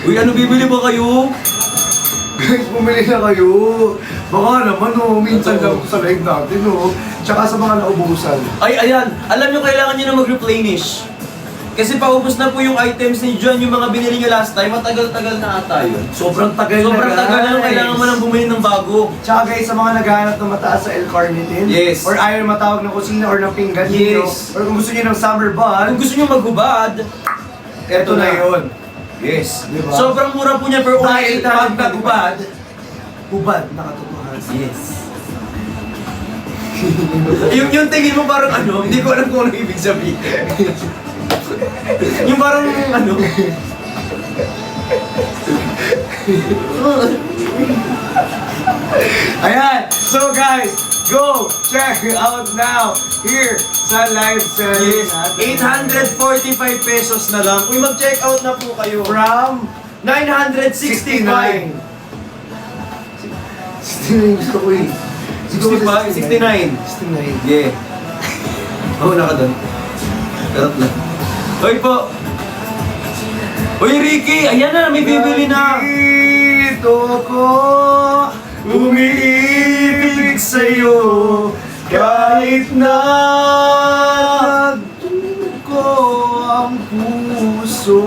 Uy, ano bibili ba kayo? Guys, bumili na kayo. Baka naman, minsan lang sa live natin, Tsaka sa mga naubusan. Ay, ayan. Alam nyo, kailangan nyo na mag-replenish. Kasi paubos na po yung items ni John, yung mga binili nyo last time, matagal-tagal na ata yun. Sobrang tagal Sobrang na, tagal na nung guys. kailangan mo nang bumili ng bago. Tsaka guys, sa mga naghahanap ng mataas sa L-carnitine, Yes. or ayaw matawag ng kusina or ng pinggan Yes. or kung gusto niyo ng summer bun, Kung gusto nyo maghubad, eto na yun. Yes. Diba? Sobrang mura po niya per Dahil pag 800 naghubad, hubad, nakatutuhan. Yes. yung tingin mo parang ano, hindi ko alam kung ano ibig sabihin. Yung parang ano. Ayan! So guys, go check out now here sa live selling Yes. natin. 845 pesos na lang. Uy, mag-check out na po kayo. From 969. 69 gusto ko eh. 65, 69. 69. Yeah. Oh, naka doon. Sarap lang. Uy po. Uy, Ricky! Ayan na, may bibili na. Dito ko umiibig sa'yo kahit na ko ang puso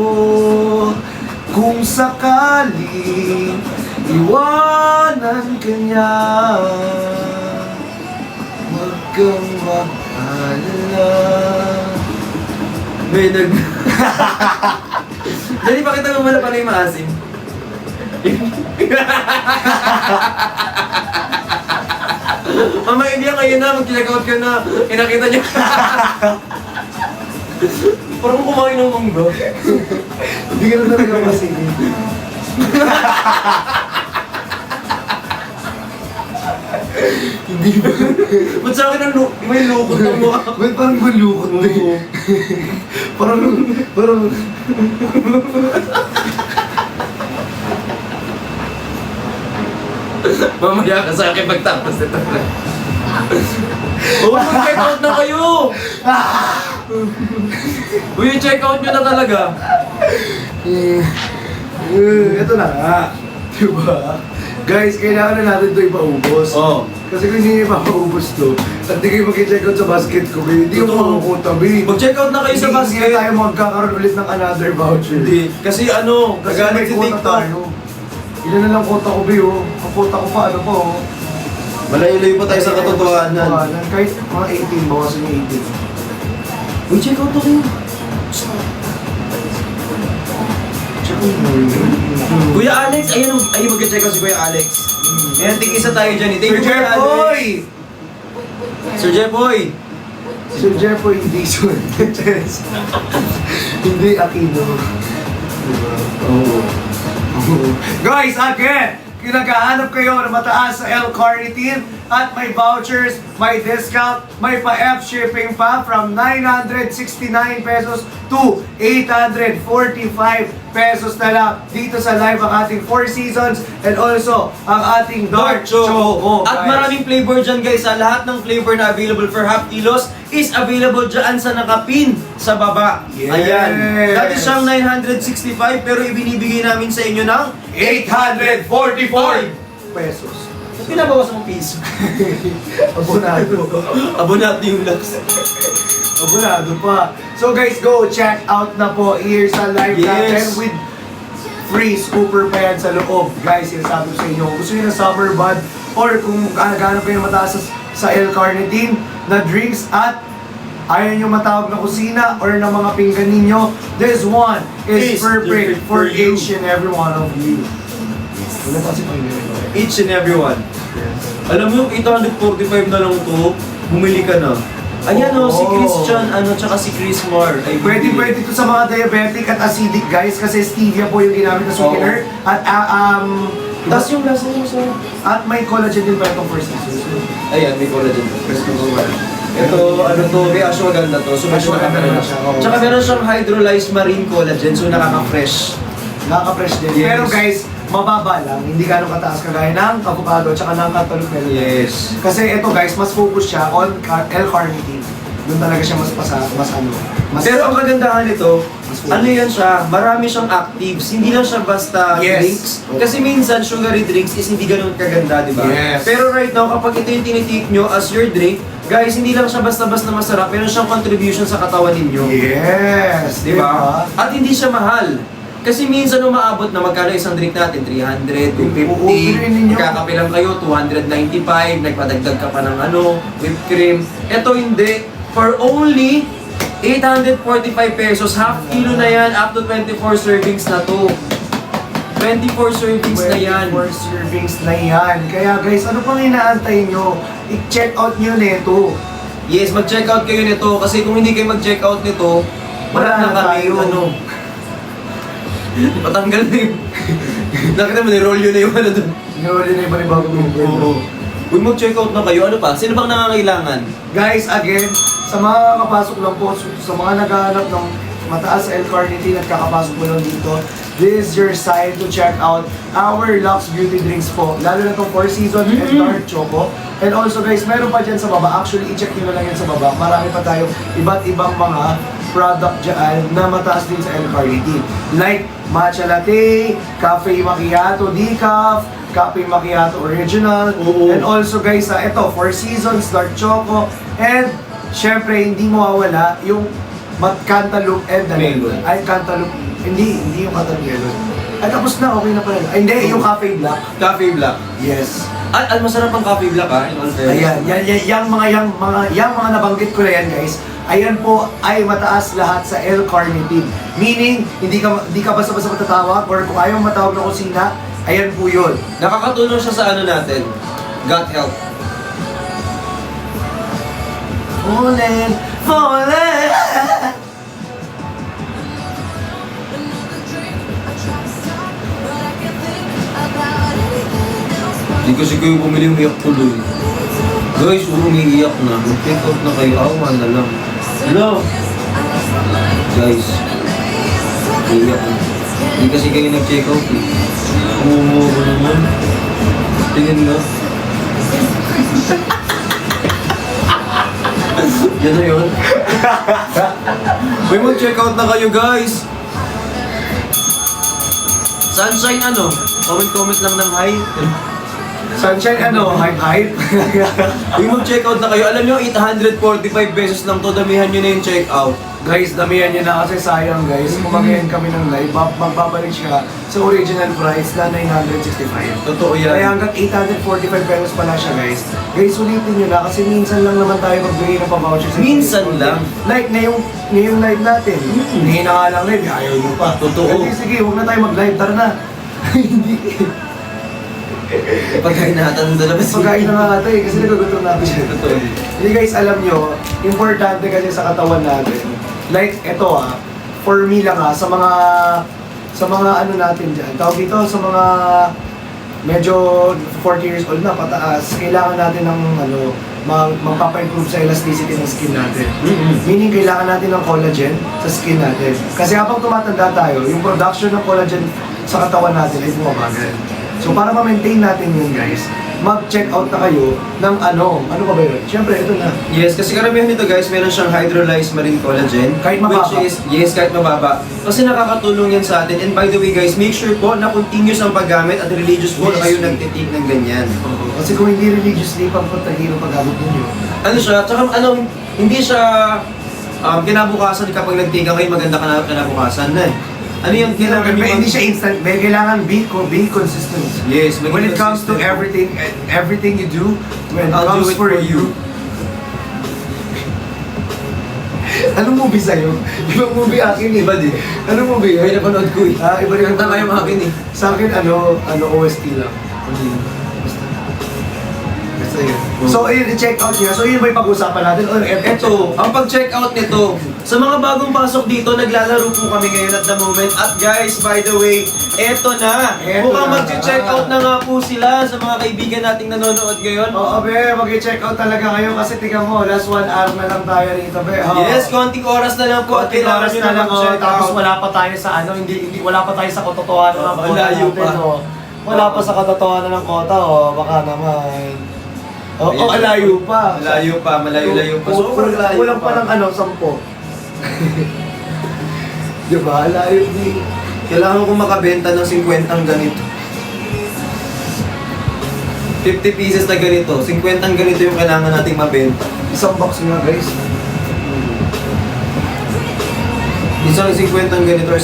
kung sakaling iwanan ka niya huwag kang mag-alala. May nag... Dali, pakita mo muna paano yung maasim. Mama, hindi yan kayo na, mag-check out ka na. Kinakita niya. Parang kumain ng mangga. Hindi ka na talaga masigil. Hindi ba? Ba't sa akin may lukot ang mukha? Ba't parang malukot na Oo. parang... Mamaya ka sa akin pagtapos nito. Oo, mag-check out na kayo! Uy, check out nyo na talaga. Ito na nga. Diba? Guys, kailangan na natin ito ipaubos. Oo. Kasi kung hindi ipapaubos to, at di kayo mag-check out sa basket ko, hindi ko Totoo. makakutabi. Mag-check out na kayo sa Hindi basket. tayo magkakaroon ulit ng another voucher. Hindi. Kasi ano, Kasi nagalit may si quota TikTok. tayo. Ilan na lang quota ko, Bio? Ang quota ko pa, ano pa, oh. Malayo-layo pa tayo sa katotohanan. Kahit mga 18, bawasan yung 18. Uy, check out na kayo. Check out mo yun. Kuya Alex, ayun, mag-check out si Kuya Alex. Ayan, tig-isa tayo dyan. Thank Sir you, Kuya Alex. Jeffoy! Sir Jeffoy! Sir Jeffoy Dixon. Hindi Aquino. Diba? Oo. Guys, again, kung naghahanap kayo na mataas sa L-carnitine at may vouchers, may discount, may pa-F shipping pa from 969 pesos to 845 pesos na lang dito sa live ang ating Four Seasons and also ang ating Dark Choco. At maraming flavor dyan guys. Lahat ng flavor na available for half kilos is available dyan sa nakapin sa baba. Yes. Ayan. Dati siyang 965 pero ibinibigay namin sa inyo ng 845 pesos. Pinabawas mong piso. Abonado. Abonado yung lakas. Abonado pa. So guys, go check out na po here sa live Yes. natin with free scooper pa yan sa loob. Guys, sinasabi ko sa inyo, kung gusto nyo ng summer bud or kung naghanap kayo ng mataas sa L-carnitine na drinks at ayaw nyo matawag na kusina or ng mga pinggan ninyo, this one is perfect for each and every one of you. Wala kasi pangyayon. Each and every one. Alam mo yung 845 na lang to, bumili ka na. Ayan o, si Christian, tsaka si Chris Mar. Ay, Pwede to sa mga diabetic at acidic guys kasi stevia po yung ginamit na sweetener. At Tapos yung lasa mo sa... at may collagen din pa itong Four Seasons. Ayan, may collagen. First number one. Ito, may ashwagandha to. So, medyo Ashwagandha nakaka-fresh. siya, oo. Tsaka meron siyang hydrolyzed marine collagen, so nakaka-fresh. Nakaka-fresh din. Yes. Pero guys, mababa lang. Hindi gano'ng kataas kagaya ng avocado at saka ng cantaloupe melon. Yes. Kasi ito guys, mas focus siya on L-carnitine. Doon talaga siya mas Pero ang kagandahan nito, ano yan siya, marami siyang actives, hindi lang siya basta Yes. drinks. Kasi minsan, sugary drinks is hindi ganun kaganda, di ba? Yes. Pero right now, kapag ito yung tinitake nyo as your drink, guys, hindi lang siya basta-basta masarap, meron siyang contribution sa katawan ninyo. Yes! Di ba? At hindi siya mahal. Kasi minsan umaabot na magkano isang drink natin, 300, Oo, bilhin 250, ninyo. magkakape lang kayo, 295, nagpadagdag ka pa ng whipped cream. Ito hindi. For only 845 pesos, half kilo na yan, up to 24 servings na to. 24 servings na yan. 24 servings na yan. Kaya guys, ano pang inaantay nyo? I-check out nyo nito. Yes, mag-check out kayo nito kasi kung hindi kayo mag-check out nito, wala na kami tayo. Patanggal na yun. Nakita mo, ni-roll yun na yung doon. Nyo rin na yung panibagong member. Oo. Kung mag-check out na kayo, ano pa? Sino bang nangangailangan? Guys, again, sa mga kakapasok lang po, sa mga naghahanap ng mataas sa L-carnitine at kakapasok mo lang dito, this is your sign to check out our Lux Beauty Drinks po. Lalo na itong Four Seasons and Dark Choco. And also guys, meron pa dyan sa baba. Actually, i-check nyo na lang yan sa baba. Marami pa tayong iba't ibang mga product dyan na mataas din sa L-carnitine. Like matcha latte, cafe macchiato decaf, cafe macchiato original. Oo. And also guys, ito, Four Seasons, Dark Choco. And syempre, hindi mawawala yung cantaloupe and the Melon. Ay, cantaloupe. Hindi yung cantaloupe melon. Ay, tapos na, okay na pala. Ay, hindi, yung cafe black. Cafe Black. Yes. At masarap ang Cafe Black ha, in all fairness. Ayan, yung mga nabanggit ko na yan guys, ayan po ay mataas lahat sa L-carnitine. Meaning, hindi ka basta-basta matatawag or kung ayaw matawag na kusina, ayan po yun. Nakakatulong siya sa ano natin, gut health. Falling. Hindi kasi kayo bumili yung iyak tuloy. Guys, umiiyak na. Mag-check out na kayo. Awa na lang. Hello? Guys, iiyak na. Hindi kasi kayo nag-check out eh. Umumo ko naman. Tingin nga. Yan na yun. Uy, mag-check out na kayo guys. Sunshine ano? Comment lang ng hi. Sunshine hype. Uy, mag-check out na kayo. Alam nyo, 845 pesos lang to. Damihan nyo na yung check out. Guys, damihan niya na kasi sayang guys. Kung mag-end kami ng live, magbabalik siya sa original price na 965. Totoo yan. Kaya hanggang 845 pesos pala siya guys. Guys, ulitin nyo na kasi minsan lang naman tayo magbigay ng pa-voucher sa Minsan people. lang. Like ngayong live natin. Ngayon na nga lang live, ayaw nyo pa. Totoo. Kasi sige, huwag na tayo mag-live, tara na. Hindi. Pagkain natin doon labas. Pagkain na nga ata eh, kasi nagagutom natin siya. Totoo. Hindi guys, alam nyo, importante kasi sa katawan natin. Like, eto for me lang sa mga ano natin dyan. Tawag dito, sa mga medyo 40 years old na, pataas, kailangan natin ng magpapa-improve sa elasticity ng skin natin. Meaning, kailangan natin ng collagen sa skin natin. Kasi habang tumatanda tayo, yung production ng collagen sa katawan natin ay bumabagal. So, para ma-maintain natin yun, guys, mag-check out na kayo ng ano pa ba yun? Siyempre, ito na. Yes, kasi karamihan nito guys, meron siyang hydrolyzed marine collagen. Kahit mababa. Which is, yes, kahit mababa. Kasi nakakatulong yan sa atin. And by the way guys, make sure po na continuous ang paggamit at religious po na kayo nagtitik ng ganyan. Kasi kung hindi religiously, pagpatahiro paggamit ninyo. Ano siya, tsaka hindi siya kinabukasan kapag nagtika kayo, maganda ka na kinabukasan na eh. Ano yung kailangan nyo Hindi siya instant, may kailangan be consistent. Yes, When it comes to consistent. everything you do, when it I'll comes do it for for you. Anong movie sa'yo? Ibang movie akin eh. Iba din. Anong movie? May napanood ko eh. Iba rin. Kanta kayo mga akin eh. Sa akin, OST lang. Basta yun. So, ayun, i-check out niya. So, yun ba yung pag-usapan natin? Ito, ang pag-check out nito, sa mga bagong pasok dito, naglalaro po kami ngayon at the moment. At guys, by the way, eto na. Eto Mukhang na. mag-check out na nga po sila sa mga kaibigan nating nanonood ngayon. Oo, be, mag-check out talaga ngayon kasi tingnan mo, last 1 hour na lang tayo rito, be. Yes, konting oras na lang po at Konting kailangan oras nyo na na lang, mag-check tapos out. wala pa tayo sa wala pa tayo sa katotohanan ng kota Malayo natin, pa. Wala pa sa katotohanan ng kota, baka naman. Ayan. Malayo pa. Malayo pa. Sobrang layo Kulang pa ng 10. Diba? Layo din. Kailangan ko makabenta ng 50 ganito. 50 pieces na ganito. 50 ganito yung kailangan nating mabenta. Isang box nga, guys. Isang 50 ganito or